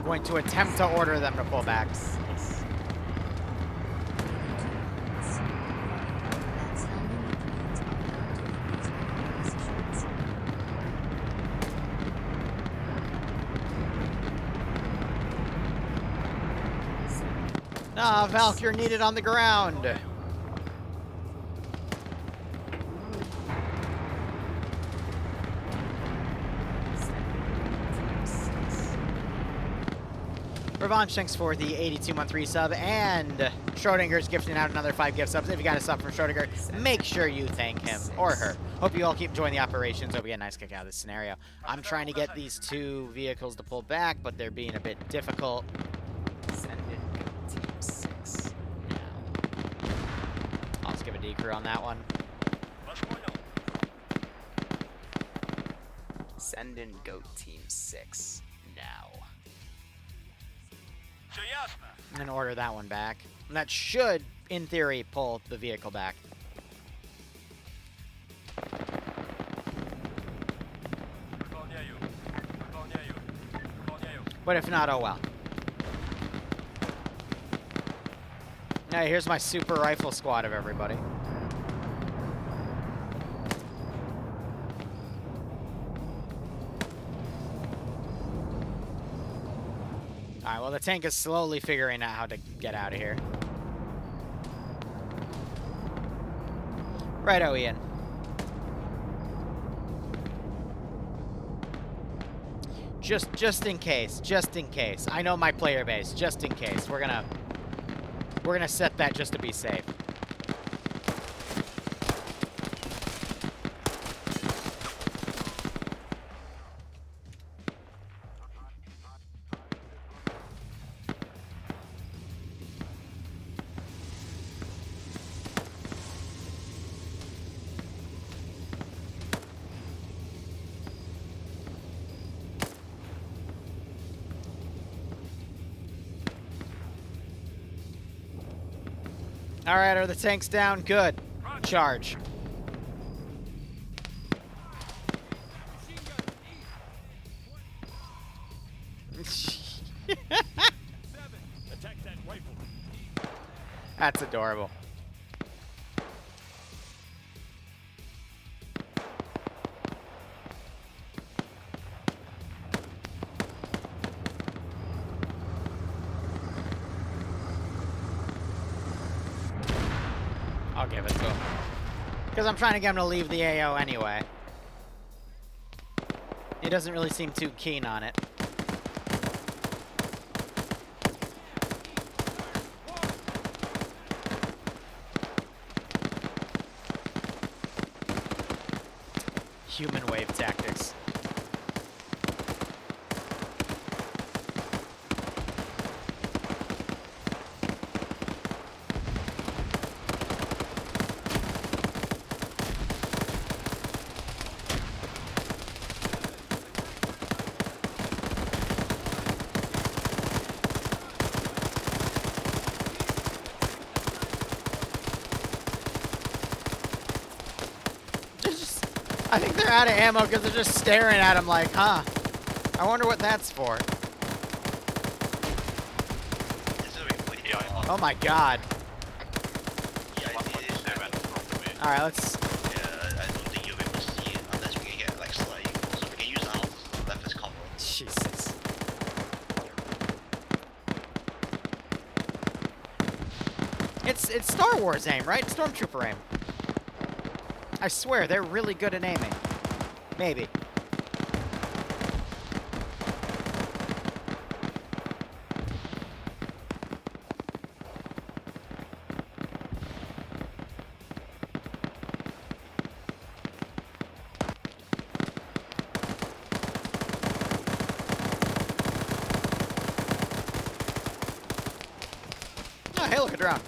going to attempt to order them to pull back. Ah, Valk, you're needed on the ground. Revenge, thanks for the 82-month resub, and Schrodinger's gifting out another 5 gift subs. If you got a sub from Schrodinger, make sure you thank him or her. Hope you all keep enjoying the operations. Hope you get a nice kick out of this scenario. I'm trying to get these 2 vehicles to pull back, but they're being a bit difficult. Send in Goat Team 6 now. I'll just give a decrew on that one. Send in Goat Team 6 now. And order that one back. And that should, in theory, pull the vehicle back. But if not, oh well. Now here's my super rifle squad of everybody. Alright, well the tank is slowly figuring out how to get out of here. Righto, Ian. Just in case, I know my player base, just in case. We're gonna set that just to be safe. Alright, are the tanks down? Good. Charge. That's adorable. I'll give it to him. Because I'm trying to get him to leave the AO anyway. He doesn't really seem too keen on it. Human wave tactics. I think they're out of ammo because they're just staring at him like, huh? I wonder what that's for. Oh my god. Alright, let's... Yeah, I don't think you'll be able to see it unless we can get like slight equals. So we can use the house left as cover. Jesus. It's Star Wars aim, right? Stormtrooper aim. I swear, they're really good at aiming. Maybe. Oh, hey, look, a drone.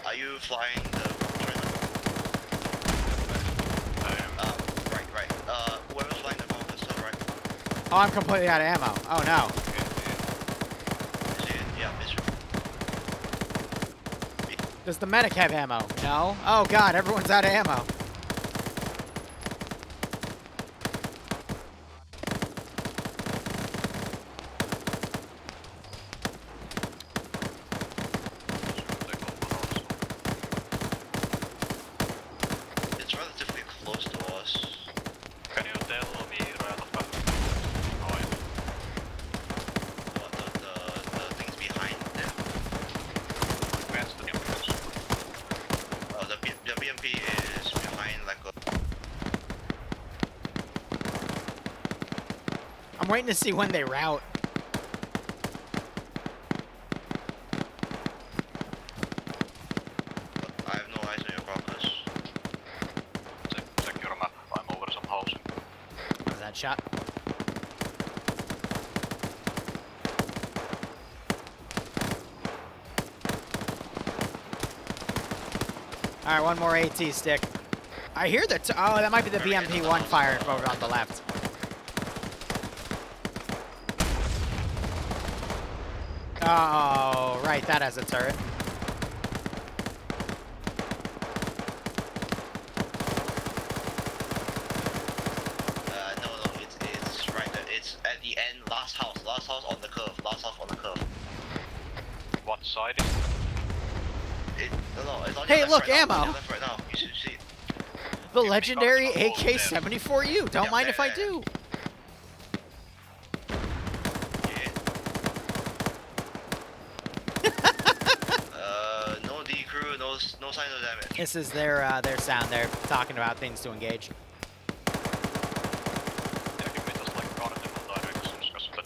Are you flying the right. Whoever's flying the bomb is still right. Oh, I'm completely out of ammo. Oh, no. Yeah, Does the medic have ammo? No? Oh, God, everyone's out of ammo. I'm waiting to see when they route. I have no eyes on your progress. Check your map. I'm over some housing. Was that shot? Alright, one more AT stick. I hear the oh, that might be the BMP-1 firing over on the left. Oh, right, that has a turret. No, it's right there. It's at the end, last house on the curve, What side? No, it's on Hey, your left look, right ammo! Now. On your left right now. You should see it. The legendary AK-74U. Don't mind if I do. No D-crew, no signs of damage. This is their sound. They're talking about things to engage. Yeah, give me just like run in different directions, because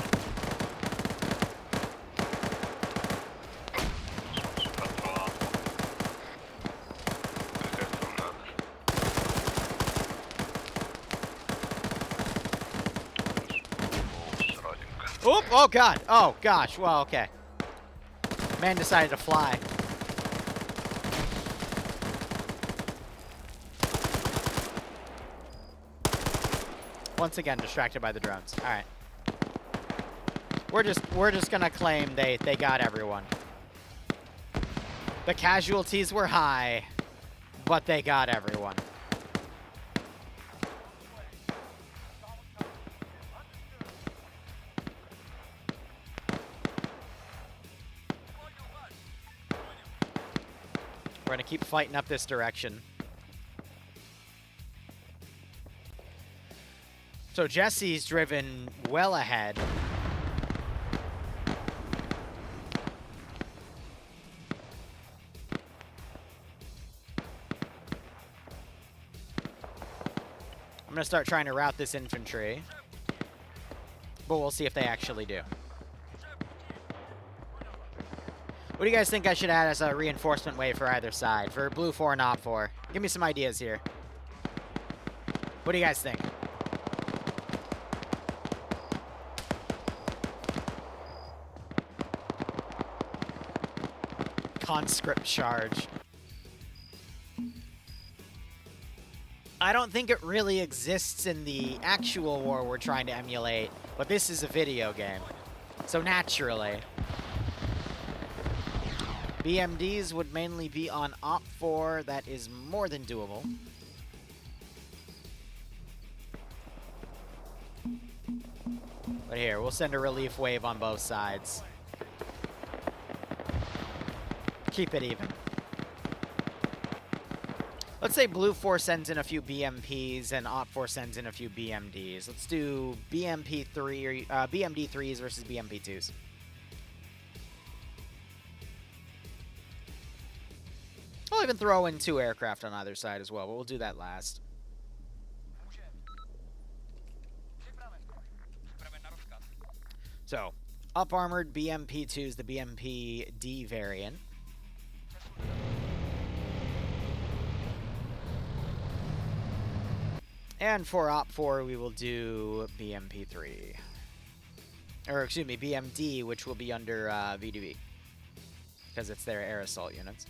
the... Oop! Oh god! Oh gosh! Well, okay. Man decided to fly. Once again, distracted by the drones. All right. We're just gonna claim they got everyone. The casualties were high, but they got everyone. We're gonna keep fighting up this direction. So Jesse's driven well ahead. I'm gonna start trying to route this infantry, but we'll see if they actually do. What do you guys think I should add as a reinforcement wave for either side? For Blue 4 and Op 4? Give me some ideas here. What do you guys think? Conscript charge. I don't think it really exists in the actual war we're trying to emulate, but this is a video game. So naturally, BMDs would mainly be on Op 4. That is more than doable. But here, we'll send a relief wave on both sides. Keep it even. Let's say Blue 4 sends in a few BMPs and Op 4 sends in a few BMDs. Let's do BMD3s versus BMP2s. I'll even throw in 2 aircraft on either side as well, but we'll do that last. So, up-armored BMP2s, the BMP-D variant. And for Op 4, we will do BMP3. Or, excuse me, BMD, which will be under VDV. Because it's their air assault units.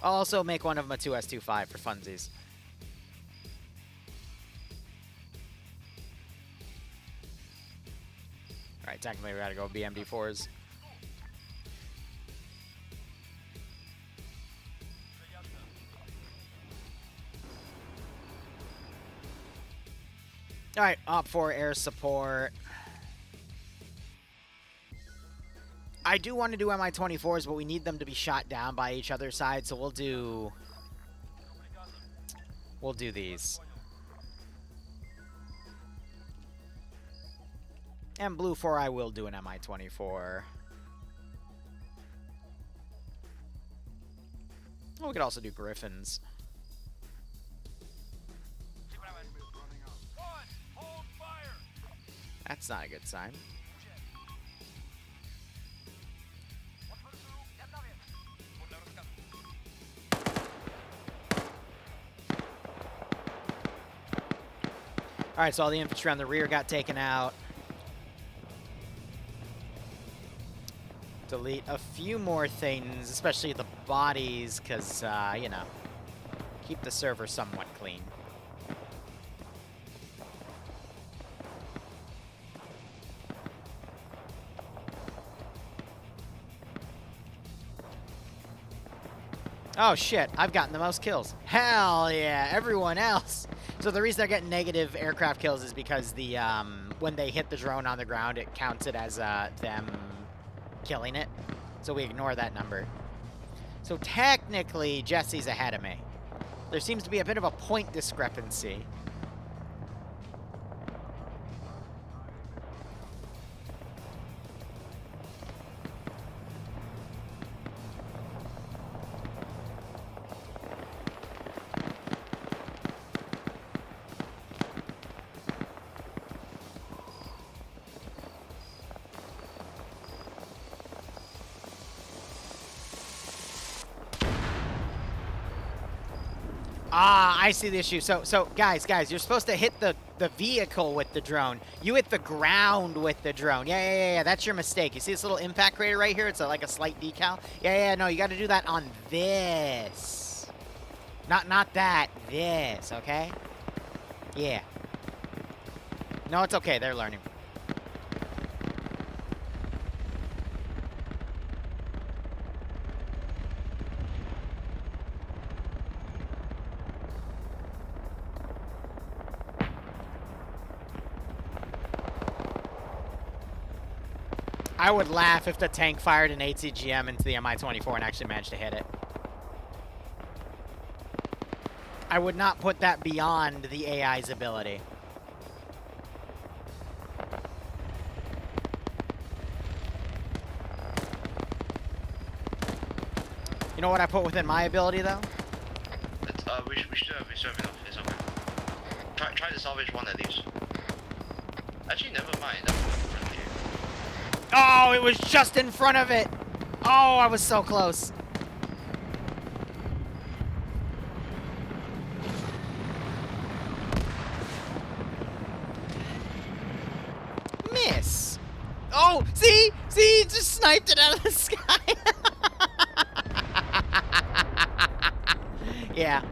I'll also make one of them a 2S25 for funsies. Alright, technically we gotta go BMD4s. Alright, Op 4 air support. I do want to do Mi-24s, but we need them to be shot down by each other's side, so we'll do these. And Blue 4, I will do an Mi-24. Oh, we could also do Griffins. It's not a good sign. Alright, so all the infantry on the rear got taken out. Delete a few more things, especially the bodies, because, you know, keep the server somewhat clean. Oh shit, I've gotten the most kills. Hell yeah, everyone else. So the reason they're getting negative aircraft kills is because the when they hit the drone on the ground, it counts it as them killing it. So we ignore that number. So technically, Jesse's ahead of me. There seems to be a bit of a point discrepancy. Ah, I see the issue. So guys, you're supposed to hit the vehicle with the drone. You hit the ground with the drone. Yeah. That's your mistake. You see this little impact crater right here? It's like a slight decal. Yeah. No, you got to do that on this. Not that. This. Okay. Yeah. No, it's okay. They're learning. I would laugh if the tank fired an ATGM into the Mi-24 and actually managed to hit it. I would not put that beyond the AI's ability. You know what I put within my ability, though? It's, we should have reserve enough. It's okay. Try to salvage one at least. Actually, never mind. Oh, it was just in front of it. Oh, I was so close. Miss. Oh, see, just sniped it out of the sky. Yeah.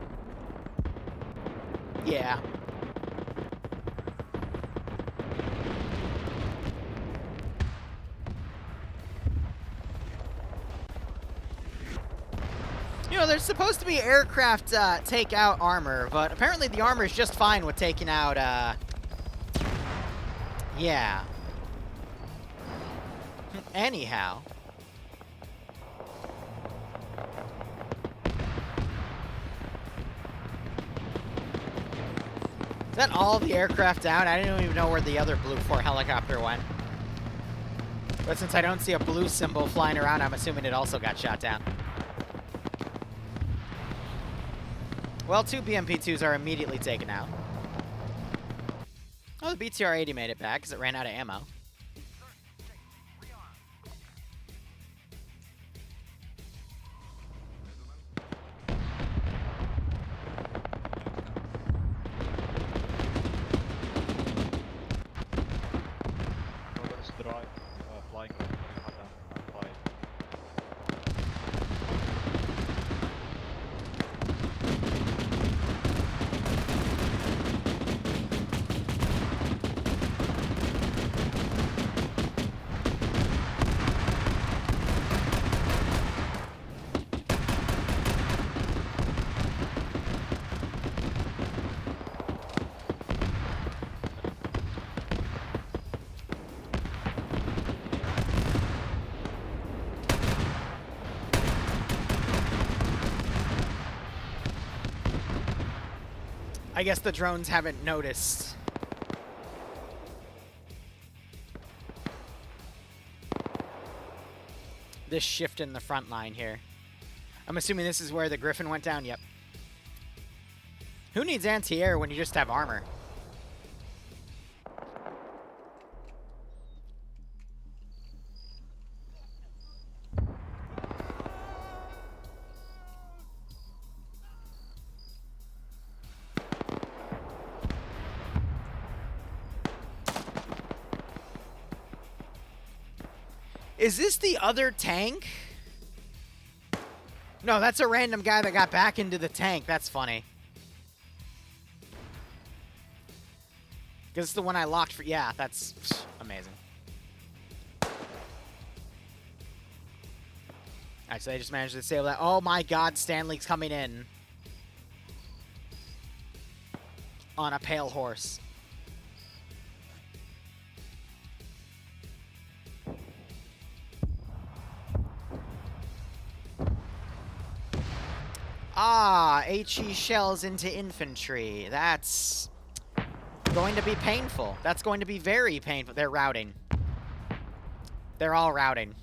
You know, there's supposed to be aircraft take out armor, but apparently the armor is just fine with taking out, yeah. Anyhow. Is that all the aircraft down? I didn't even know where the other Blue 4 helicopter went. But since I don't see a blue symbol flying around, I'm assuming it also got shot down. Well, 2 BMP-2s are immediately taken out. Oh, the BTR-80 made it back because it ran out of ammo. I guess the drones haven't noticed. This shift in the front line here. I'm assuming this is where the Griffin went down? Yep. Who needs anti-air when you just have armor? Is this the other tank? No, that's a random guy that got back into the tank. That's funny. Because it's the one I locked for... Yeah, that's amazing. Alright, so they just managed to disable that. Oh my god, Stanley's coming in. On a pale horse. Ah, HE shells into infantry. That's going to be painful. That's going to be very painful. They're routing. They're all routing.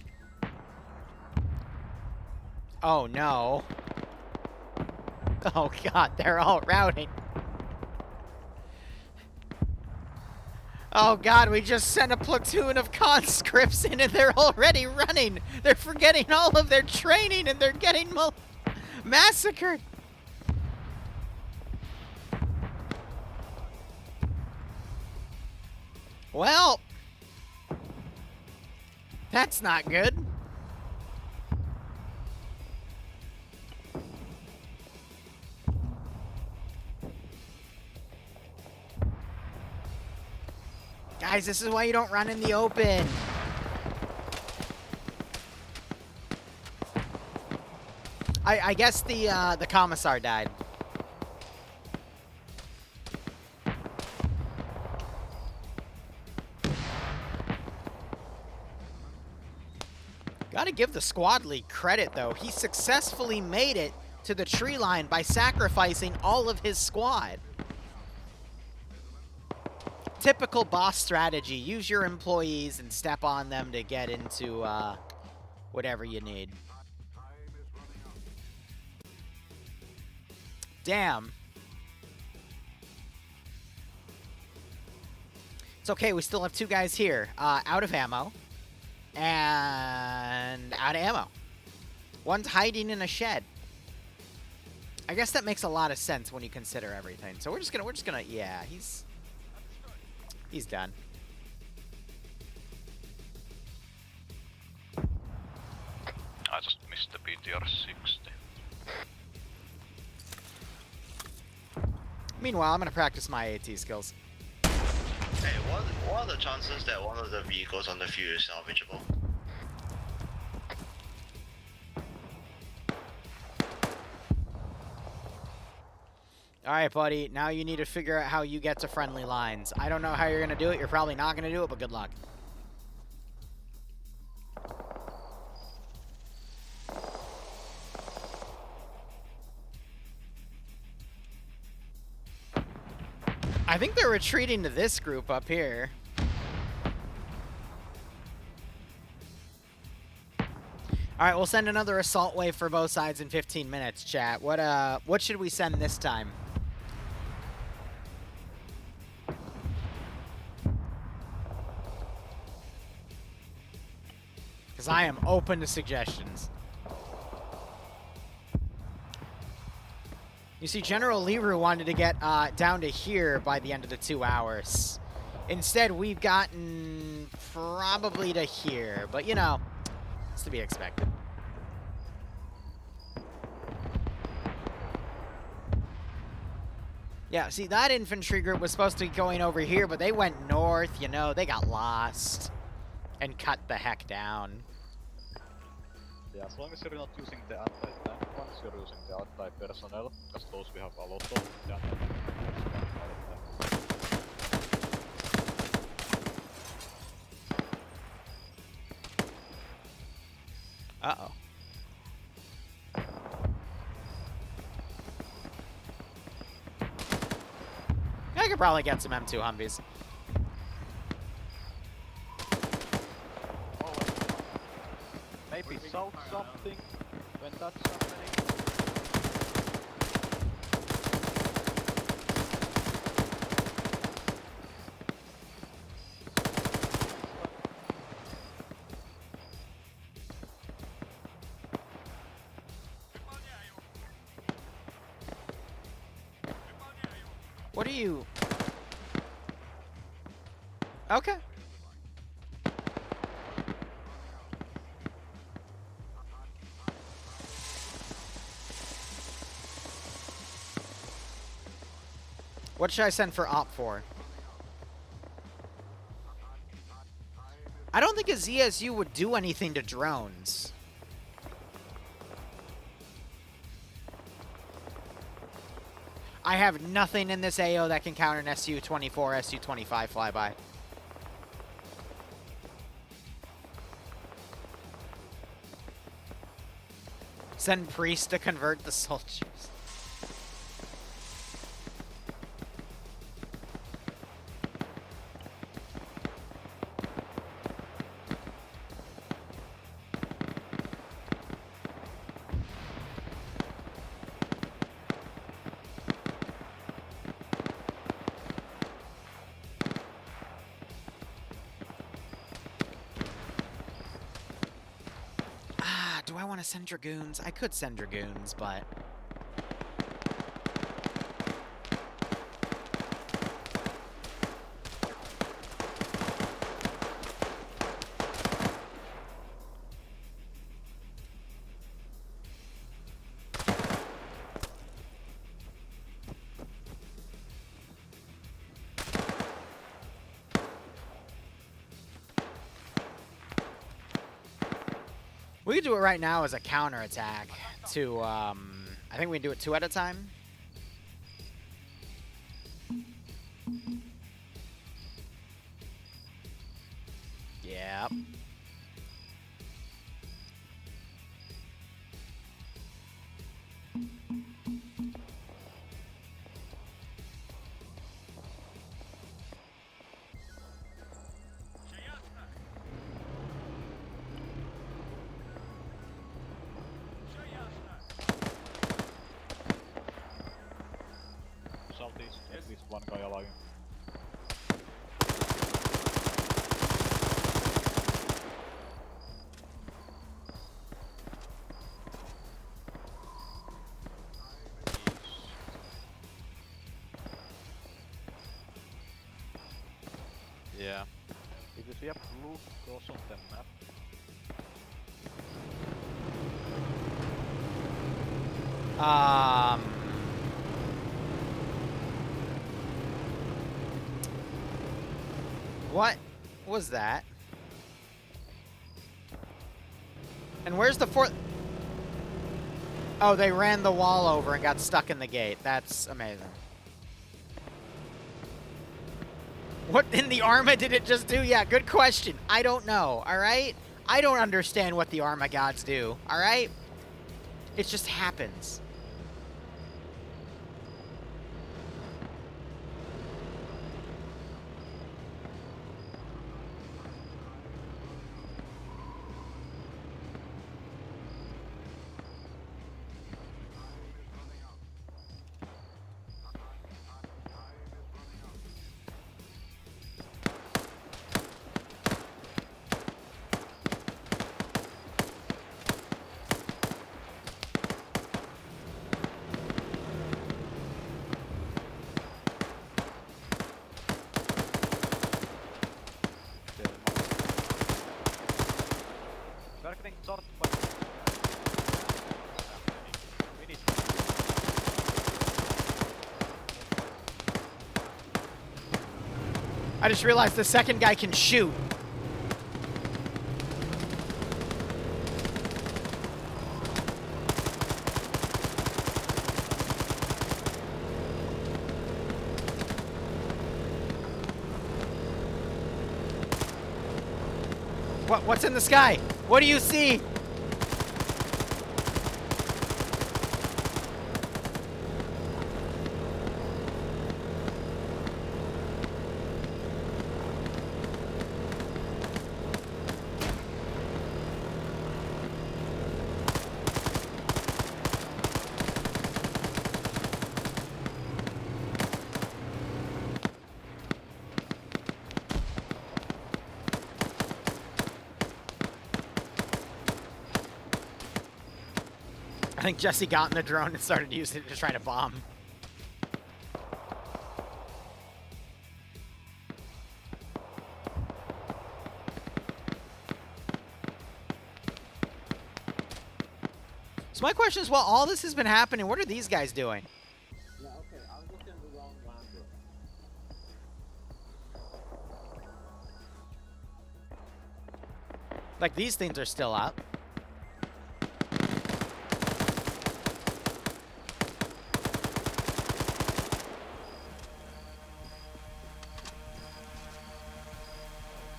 Oh, no. Oh, God, they're all routing. Oh, God, we just sent a platoon of conscripts in and they're already running. They're forgetting all of their training and they're getting massacred. Well, that's not good. Guys, this is why you don't run in the open. I guess the commissar died. Gotta give the squad lead credit, though. He successfully made it to the tree line by sacrificing all of his squad. Typical boss strategy. Use your employees and step on them to get into whatever you need. Damn. It's okay, we still have two guys here. Out of ammo. And out of ammo. One's hiding in a shed. I guess that makes a lot of sense when you consider everything. So we're just gonna, yeah, he's done. I just missed the BTR 60. Meanwhile, I'm gonna practice my AT skills. Hey, what are the chances that one of the vehicles on the field is salvageable? Alright, buddy. Now you need to figure out how you get to friendly lines. I don't know how you're gonna do it. You're probably not gonna do it, but good luck. I think they're retreating to this group up here. Alright, we'll send another assault wave for both sides in 15 minutes, chat. What should we send this time? Because I am open to suggestions. You see, General Liru wanted to get down to here by the end of the 2 hours. Instead, we've gotten probably to here. But, you know, it's to be expected. Yeah, see, that infantry group was supposed to be going over here, but they went north, you know. They got lost and cut the heck down. Yeah, as long as you're not using the anti-tank ones, you're using the anti-personnel, because those we have a lot of. The anti-tank Uh-oh. I could probably get some M2 Humvees. Maybe south something when that's happening. What are you? Okay. What should I send for Op 4? I don't think a ZSU would do anything to drones. I have nothing in this AO that can counter an SU-24, SU-25 flyby. Send Priest to convert the soldiers. Do I want to send Dragoons? I could send Dragoons, but... We could do it right now as a counterattack to, I think we can do it 2 at a time. Yep. Southeast, at least one guy alive. Yeah. If you see a blue cross on the map, What was that? And where's the fourth? Oh, they ran the wall over and got stuck in the gate. That's amazing. What in the Arma did it just do? Yeah, good question. I don't know, alright? I don't understand what the Arma gods do, alright? It just happens. targeting short, but we need. I just realized the second guy can shoot. What's in the sky? What do you see? I think Jesse got in the drone and started using it to try to bomb. So my question is, while all this has been happening, what are these guys doing? No, okay, I was looking at the wrong lander. Like, these things are still up.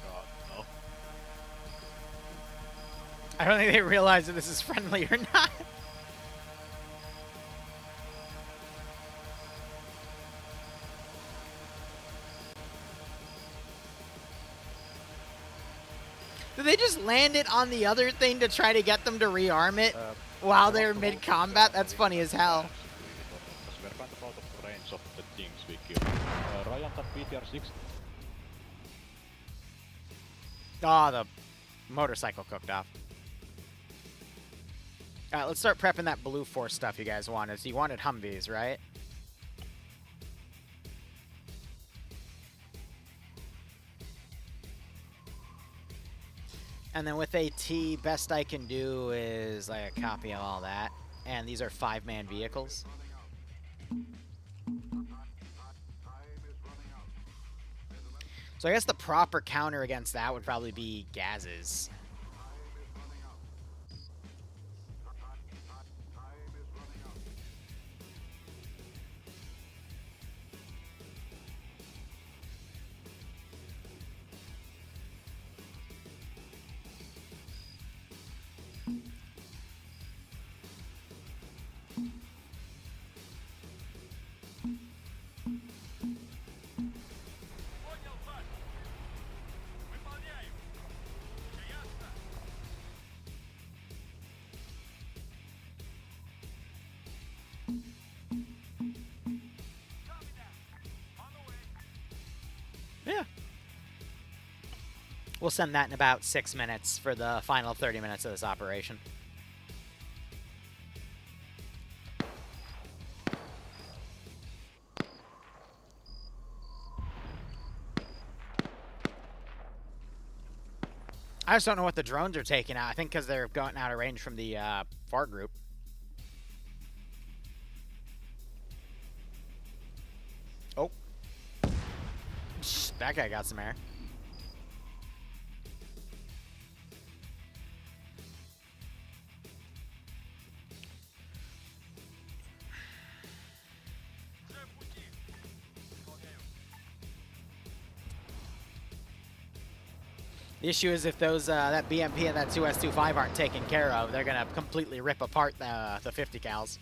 God, no. I don't think they realize that this is friendly or not. Did they just land it on the other thing to try to get them to rearm it while they're mid-combat? That's funny as hell. Because we're kind of out of range of the teams we kill. Ryan and PTR6. Oh, the motorcycle cooked off. Alright, let's start prepping that blue force stuff you guys wanted. So you wanted Humvees, right? And then with AT, best I can do is like a copy of all that. And these are 5-man vehicles. So I guess the proper counter against that would probably be Gaz's. Понял, Паш. Выполняю. Все ясно? Copy that. On the way. Yeah. We'll send that in about 6 minutes for the final 30 minutes of this operation. I just don't know what the drones are taking out. I think because they're going out of range from the far group. Oh. That guy got some air. Уже в пути. Выполняю. The issue is if those that BMP and that 2S25 aren't taken care of, they're gonna completely rip apart the 50 cals.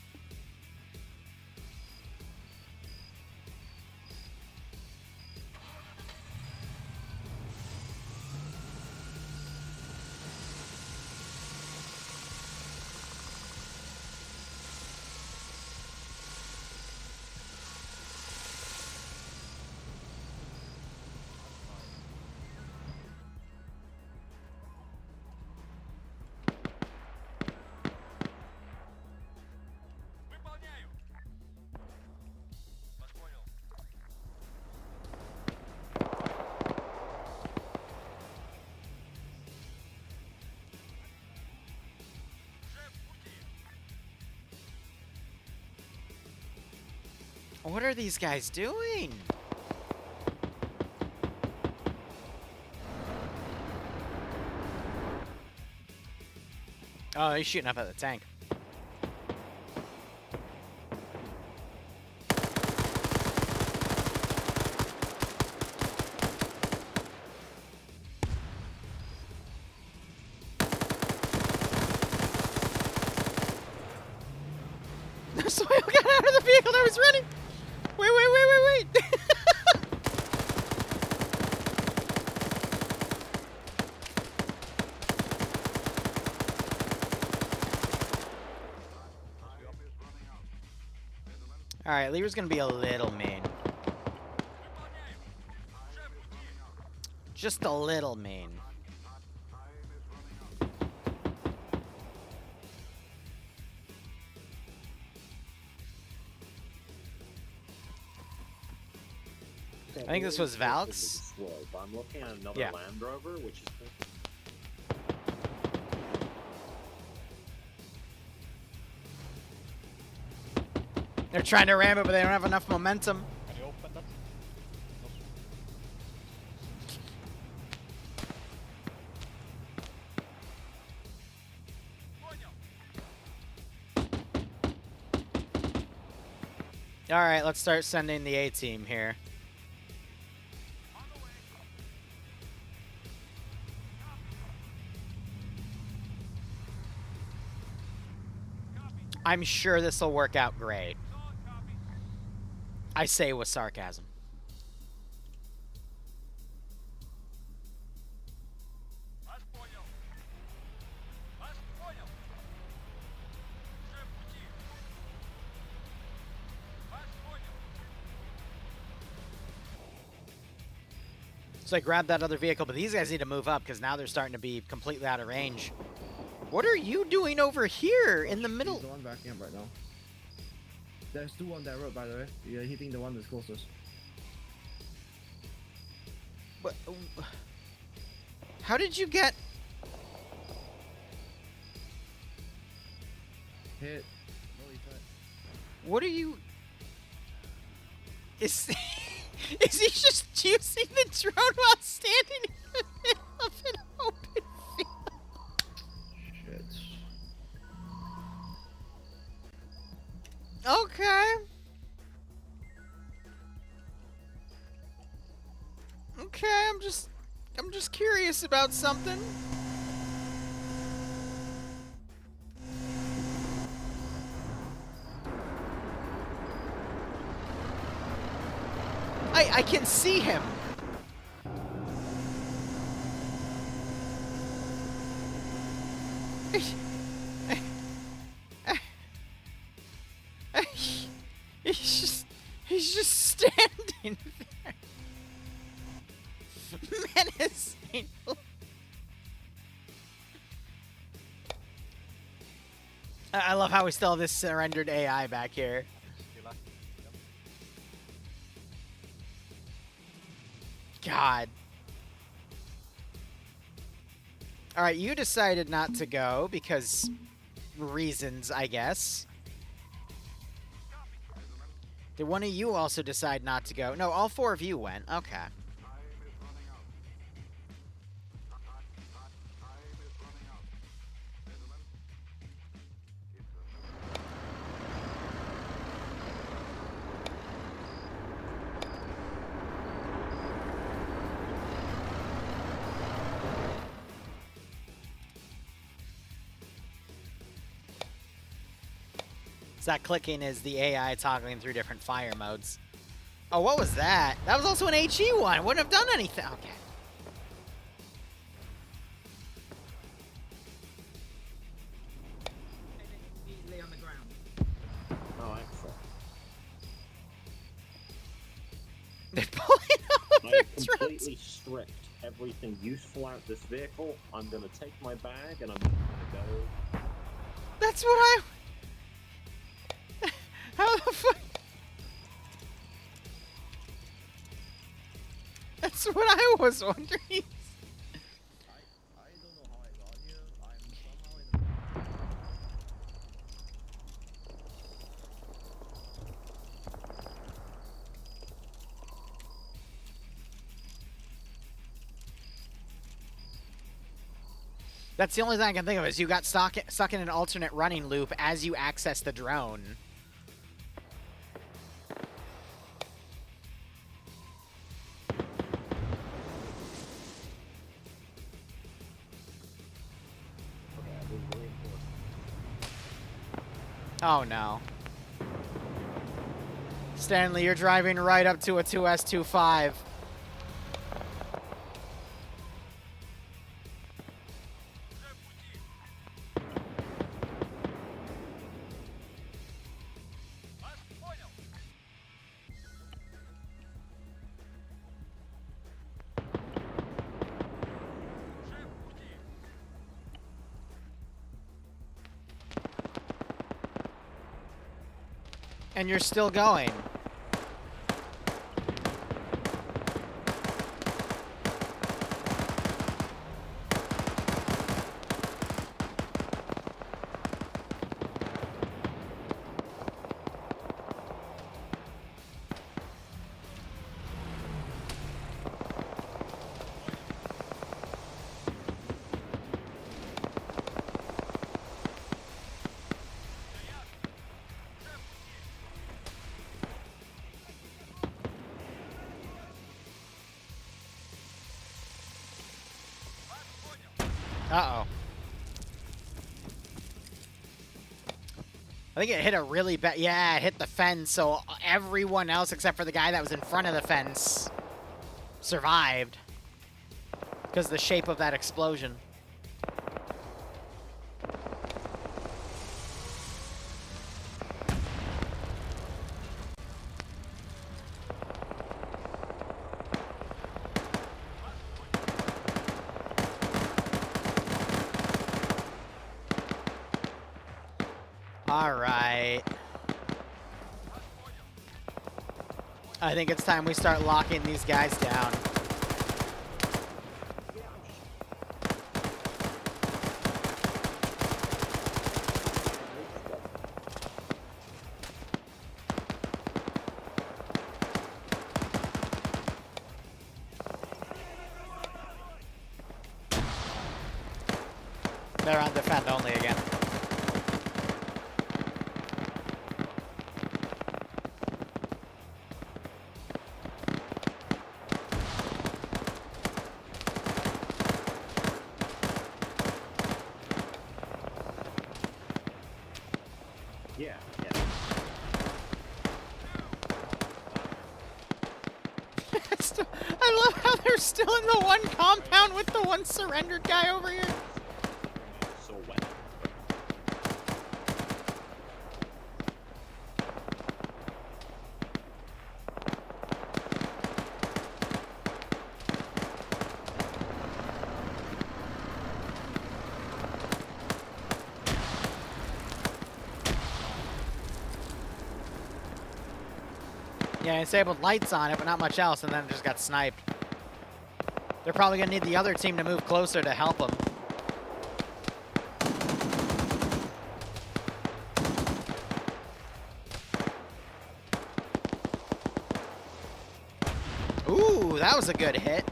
Выполняю. Вас понял. Уже в пути. What are these guys doing? Oh, he's shooting up at the tank. The soil got out of the vehicle that was running. Wait. All right, Liru's gonna be a little mean. Выполняю. Уже в пути. Just a little mean. I think this was Valk's. I'm looking at another Yeah. Land Rover, which is They're trying to ram it, but they don't have enough momentum. Can you open that? No. All right, let's start sending the A team here. I'm sure this will work out great. I say with sarcasm. So I grabbed that other vehicle, but these guys need to move up because now they're starting to be completely out of range. What are you doing over here in the middle? He's the one backing up right now. There's two on that road, by the way. You're hitting the one that's closest. But how did you get? Hit. Holy shit. What are you? Is is he just using the drone while standing in the middle of an open field? Shit. Okay. Okay, I'm just curious about something. I can see him. He's just standing there. Menacing. I love how we still have this surrendered AI back here. God. Alright, you decided not to go because reasons, I guess. Did one of you also decide not to go? No, all four of you went. Okay. That clicking is the AI toggling through different fire modes. Oh, what was that? That was also an HE one. Wouldn't have done anything. Okay. Immediately on the ground. Oh, excellent. They're pulling out their I drones. completely stripped everything useful out this vehicle. I'm gonna take my bag and I'm gonna go. That's what I... How the fuck? That's what I was wondering. I don't know how I got here. I'm somehow in That's the only thing I can think of is you got stuck in an alternate running loop as you access the drone. Oh no. Stanley, you're driving right up to a 2S25. And you're still going. Uh-oh. I think it hit a really bad... Yeah, it hit the fence, so everyone else except for the guy that was in front of the fence survived. Because of the shape of that explosion. Alright. I think it's time we start locking these guys down. They're on defend only again. Yeah. I love how they're still in the one compound with the one surrendered guy over here. So wet. Yeah, disabled lights on it, but not much else, and then it just got sniped. They're probably going to need the other team to move closer to help them. Ooh, that was a good hit.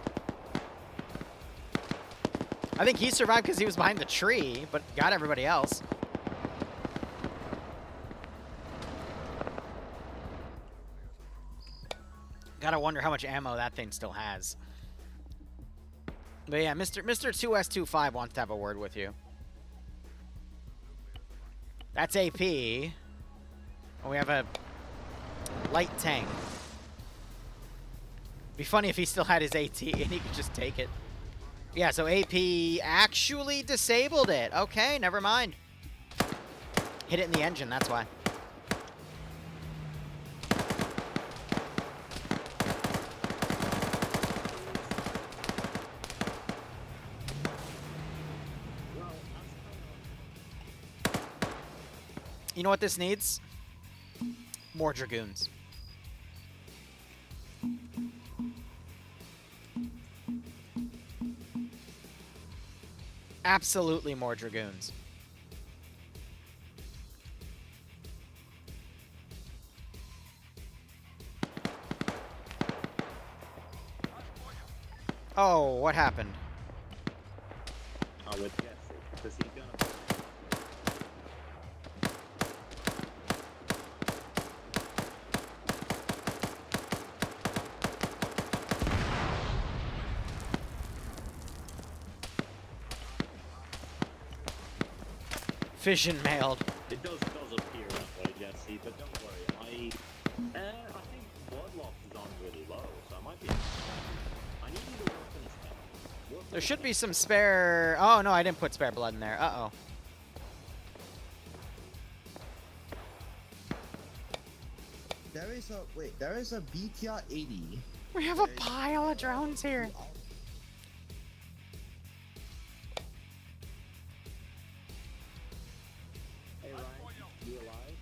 I think he survived because he was behind the tree, but got everybody else. Gotta wonder how much ammo that thing still has. But yeah, Mr. 2S25 wants to have a word with you. That's AP. And we have a light tank. Be funny if he still had his AT and he could just take it. Yeah, so AP actually disabled it. Okay, never mind. Hit it in the engine, that's why. You know what this needs? More Dragoons. Absolutely more Dragoons. Oh, what happened? I would guess it, because he's gonna... Fission mailed. It does appear that way, Jesse, but don't worry. I think blood loss is on really low, so I might be... I need you to work on this stuff. There should be some spare... Oh, no, I didn't put spare blood in there. Uh-oh. There is a BTR 80. We have a pile of drones here. Hey, Ryan, you alive?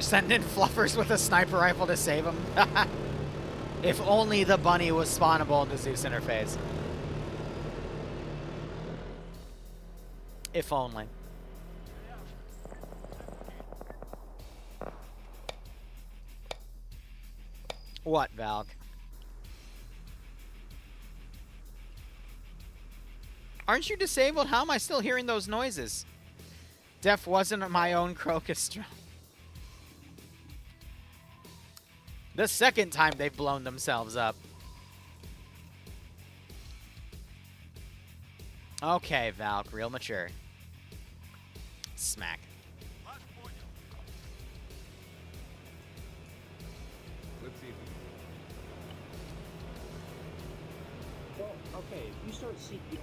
Send in fluffers with a sniper rifle to save him. If only the bunny was spawnable in the Zeus interface. If only. What, Valk? Aren't you disabled? How am I still hearing those noises? Def wasn't my own crocus drum. The second time they've blown themselves up. Okay, Valk, real mature. Smack. Let's see. Well, okay, if you start CPR, you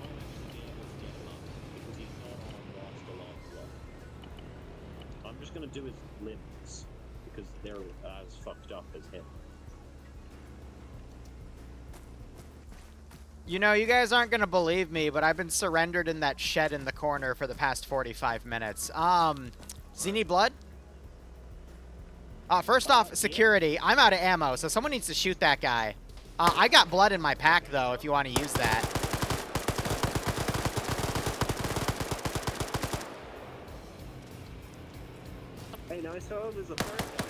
might actually be able to get him up because he's not on lost a lot of blood. I'm just gonna do his limbs because they're as fucked up as him. You know, you guys aren't gonna believe me, but I've been surrendered in that shed in the corner for the past 45 minutes. Does he need blood? First off, security. I'm out of ammo, so someone needs to shoot that guy. I got blood in my pack, though, if you want to use that. Hey, no, so there's a third guy.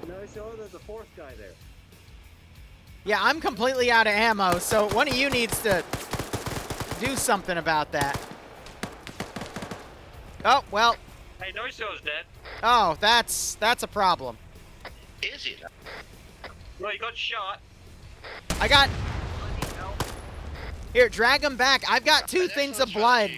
No, so there's a fourth guy there. Yeah, I'm completely out of ammo, so one of you needs to do something about that. Oh, well. Hey, Noiso's dead. Oh, that's a problem. Is he? Well, he got shot. I got... Here, drag him back. I've got 2 things of blood.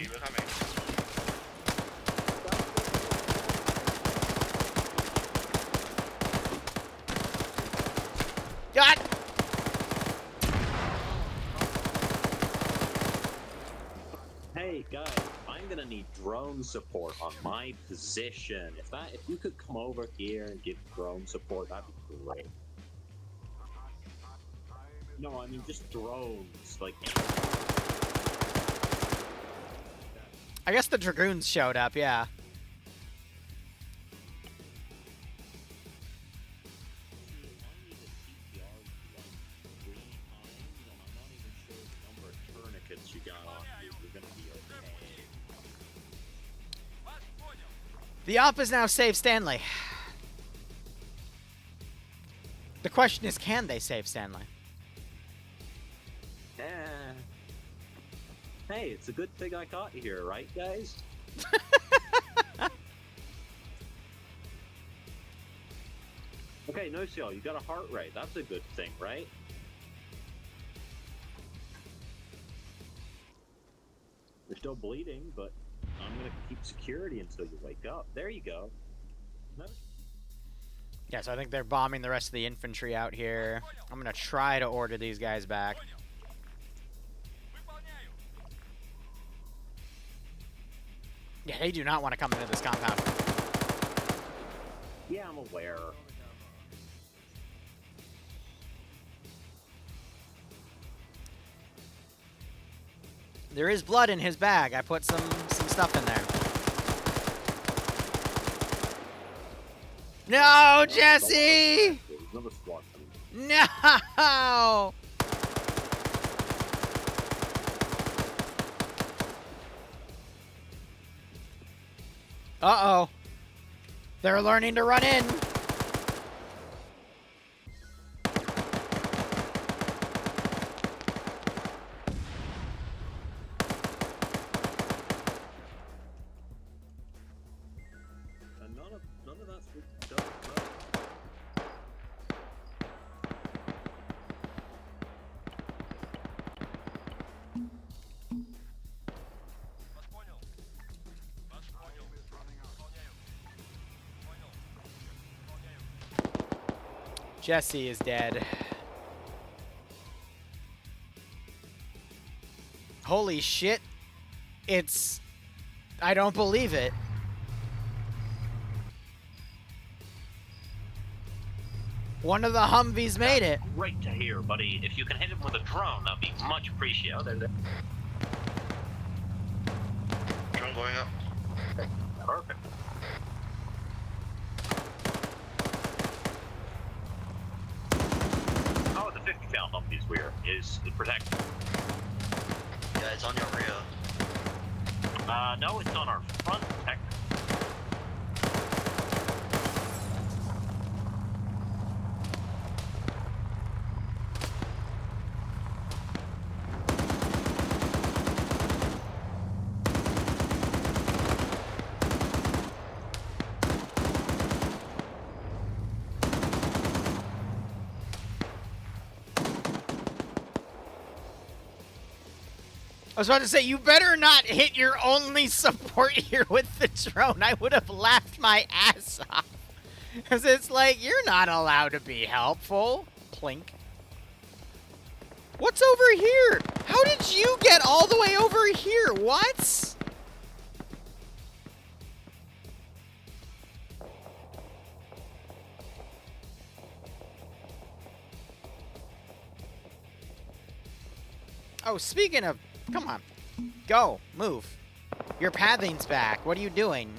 God! Hey guys, I'm gonna need drone support on my position. If you could come over here and give drone support, that'd be great. No, I mean just drones, like. I guess the Dragoons showed up, yeah. You got on you, you're gonna be okay. The op is now save Stanley. The question is, can they save Stanley? Hey, it's a good thing I caught you here, right, guys? Okay, Nocio, you got a heart rate. That's a good thing, right? You're still bleeding, but I'm gonna keep security until you wake up. There you go. No. Yeah, so I think they're bombing the rest of the infantry out here. I'm gonna try to order these guys back. Yeah, they do not want to come into this compound. Yeah, I'm aware. There is blood in his bag. I put some stuff in there. No, Jesse! No! Uh-oh. They're learning to run in. None of that's done. Jesse is dead. Holy shit. It's... I don't believe it. One of the Humvees made it. Great to hear, buddy. If you can hit him with a drone, that'd be much appreciated. Drone going up. Perfect. Oh, the 50 cal Humvee is weird. Is protected. Yeah, it's on your rear. No, it's on our front tech. I was about to say, you better not hit your only support here with the drone. I would have laughed my ass off. Because it's like, you're not allowed to be helpful. Plink. What's over here? How did you get all the way over here? What? Oh, speaking of... Come on. Go. Move. Your pathing's back. What are you doing?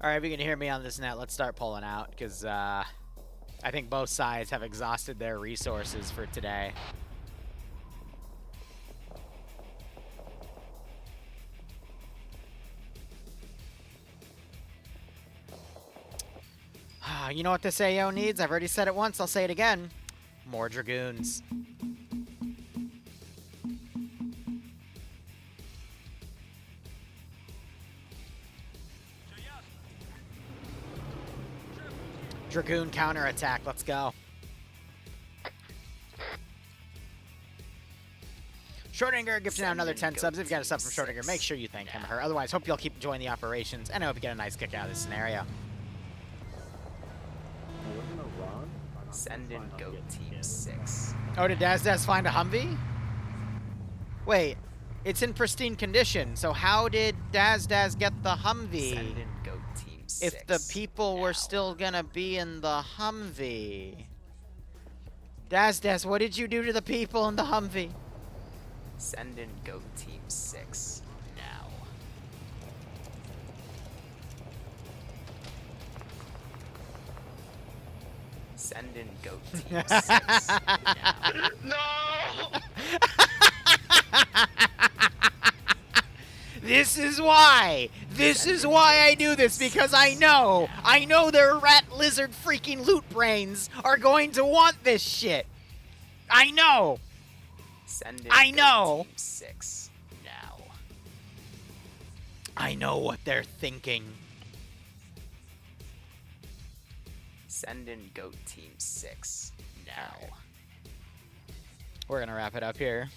Alright, if you can hear me on this net, let's start pulling out, because I think both sides have exhausted their resources for today. You know what this AO needs? I've already said it once, I'll say it again. More Dragoons. Dragoon counterattack, let's go. Schrodinger gifting out another 10 subs. If you got a sub from Schrodinger, make sure you thank him or her. Otherwise, hope you'll keep enjoying the operations, and I hope you get a nice kick out of this scenario. Send in Goat Team 6. Oh, did Daz find a Humvee? Wait, it's in pristine condition, so how did Daz get the Humvee? Send in Goat Team 6. If the people were still gonna be in the Humvee. Daz, what did you do to the people in the Humvee? Send in Goat Team 6 now. Send in Goat Team 6 now. No! This is why! This is why I do this, because I know their rat lizard freaking loot brains are going to want this shit. I know! Send in I Goat know! Team 6 now. I know what they're thinking. Send in Goat Team 6 now. We're gonna wrap it up here.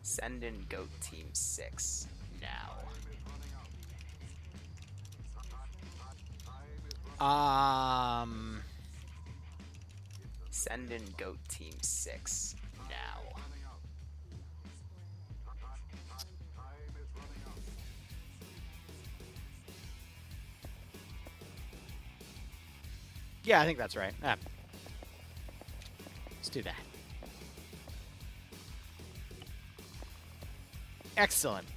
Send in Goat Team 6 now. Send in Goat Team 6 now. Yeah, I think that's right. Let's do that. Excellent.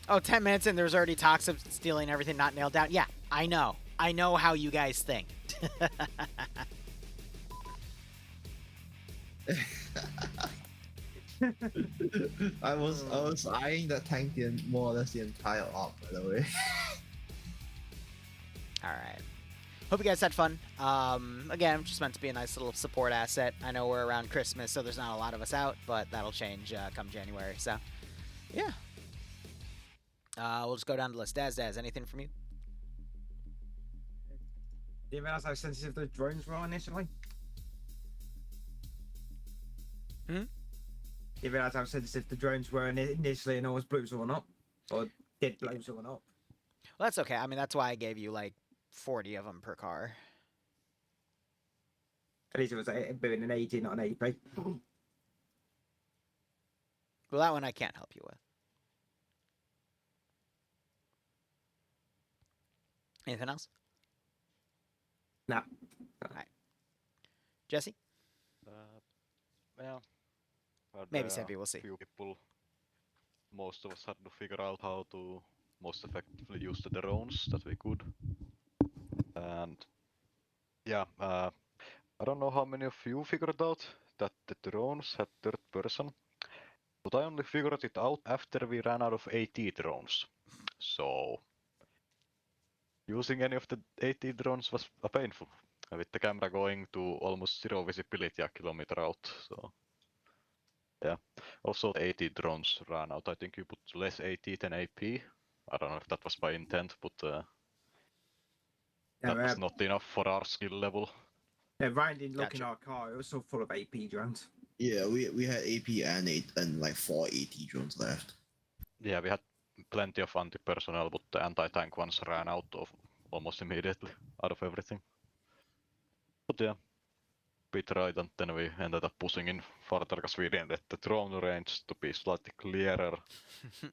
Oh, 10 minutes and there's already talks of stealing everything not nailed down. Yeah, I know. I know how you guys think. I was eyeing that tank in more or less the entire op, by the way. Alright. Hope you guys had fun. Again, just meant to be a nice little support asset. I know we're around Christmas, so there's not a lot of us out, but that'll change come January. So, yeah. We'll just go down the list. Daz, anything from you? Do you realize how sensitive those drones were initially? Hmm? Do you realize how sensitive the drones were initially and always blew someone up? Or did blow someone up? Well, that's okay. I mean, that's why I gave you, like, 40 of them per car. At least it was doing an 80, not an 80p. Well, that one I can't help you with. Anything else? No. Alright. Jesse? Yeah. Maybe Seppi, we'll see. Few people, most of us had to figure out how to most effectively use the drones that we could. And yeah, I don't know how many of you figured out that the drones had third person, but I only figured it out after we ran out of AT drones. So using any of the AT drones was painful. with the camera going to almost zero visibility a kilometer out. So yeah. Also, the AT drones ran out. I think you put less AT than AP. I don't know if that was by intent, but that was not enough for our skill level. Yeah, Ryan didn't look in Gotcha. our car. It was so full of AP drones. Yeah, we had AP and like 4 AT drones left. Yeah, we had plenty of anti-personnel, but the anti-tank ones ran out of almost immediately, out of everything. But yeah, we tried and then we ended up pushing in further because we needed the drone range to be slightly clearer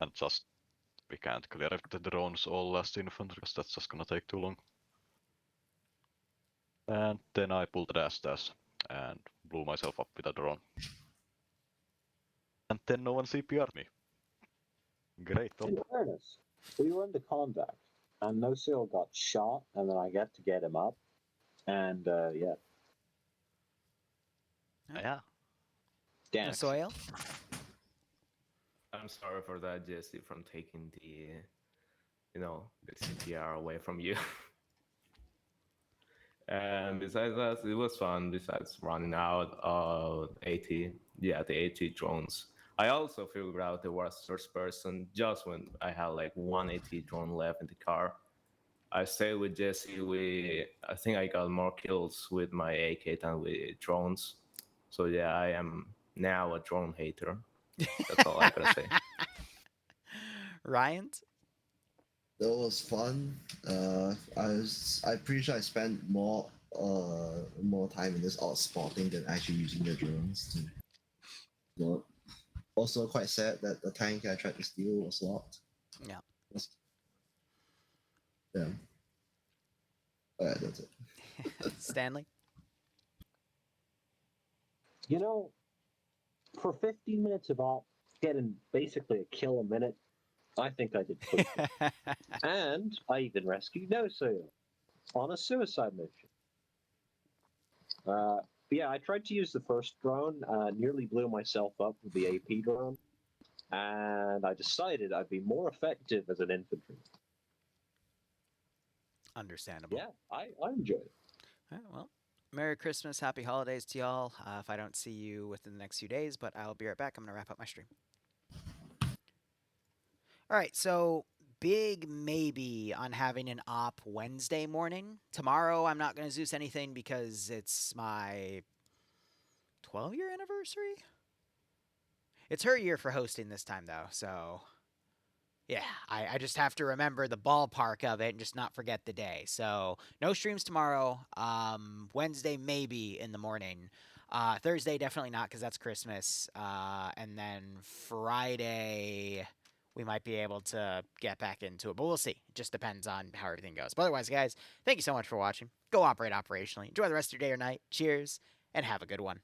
and just we can't clear the drones all as infantry because that's just gonna take too long. And then I pulled the dash and blew myself up with a drone. And then no one CPR'd me. Great. In fairness, we were into contact, and No Seal got shot, and then I got to get him up, and yeah. Yeah. Damn. Soil? I'm sorry for that, Jesse, from taking the, the CPR away from you. And besides that, it was fun. Besides running out of the AT drones. I also figured out there was first person just when I had like one AT drone left in the car. I stayed with Jesse. I think I got more kills with my AK than with drones. So yeah, I am now a drone hater. That's all I gotta say. Ryan? That was fun. I'm pretty sure I spent more time in this out spotting than actually using the drones. Also quite sad that the tank I tried to steal was locked. Yeah. Yeah. Alright, that's it. Stanley? For 15 minutes of op, getting basically a kill a minute, I think I did pretty good. And I even rescued No Seal on a suicide mission. Yeah, I tried to use the first drone, nearly blew myself up with the AP drone, and I decided I'd be more effective as an infantry. Understandable. Yeah, I enjoyed it. All right, well, Merry Christmas, Happy Holidays to y'all. If I don't see you within the next few days, but I'll be right back. I'm going to wrap up my stream. All right, so big maybe on having an op Wednesday morning. Tomorrow, I'm not going to Zeus anything because it's my 12-year anniversary. It's her year for hosting this time, though, so yeah, I just have to remember the ballpark of it and just not forget the day. So no streams tomorrow. Wednesday maybe in the morning. Thursday definitely not because that's Christmas. And then Friday we might be able to get back into it, but we'll see. It just depends on how everything goes. But otherwise, guys, thank you so much for watching. Go operate operationally. Enjoy the rest of your day or night. Cheers, and have a good one.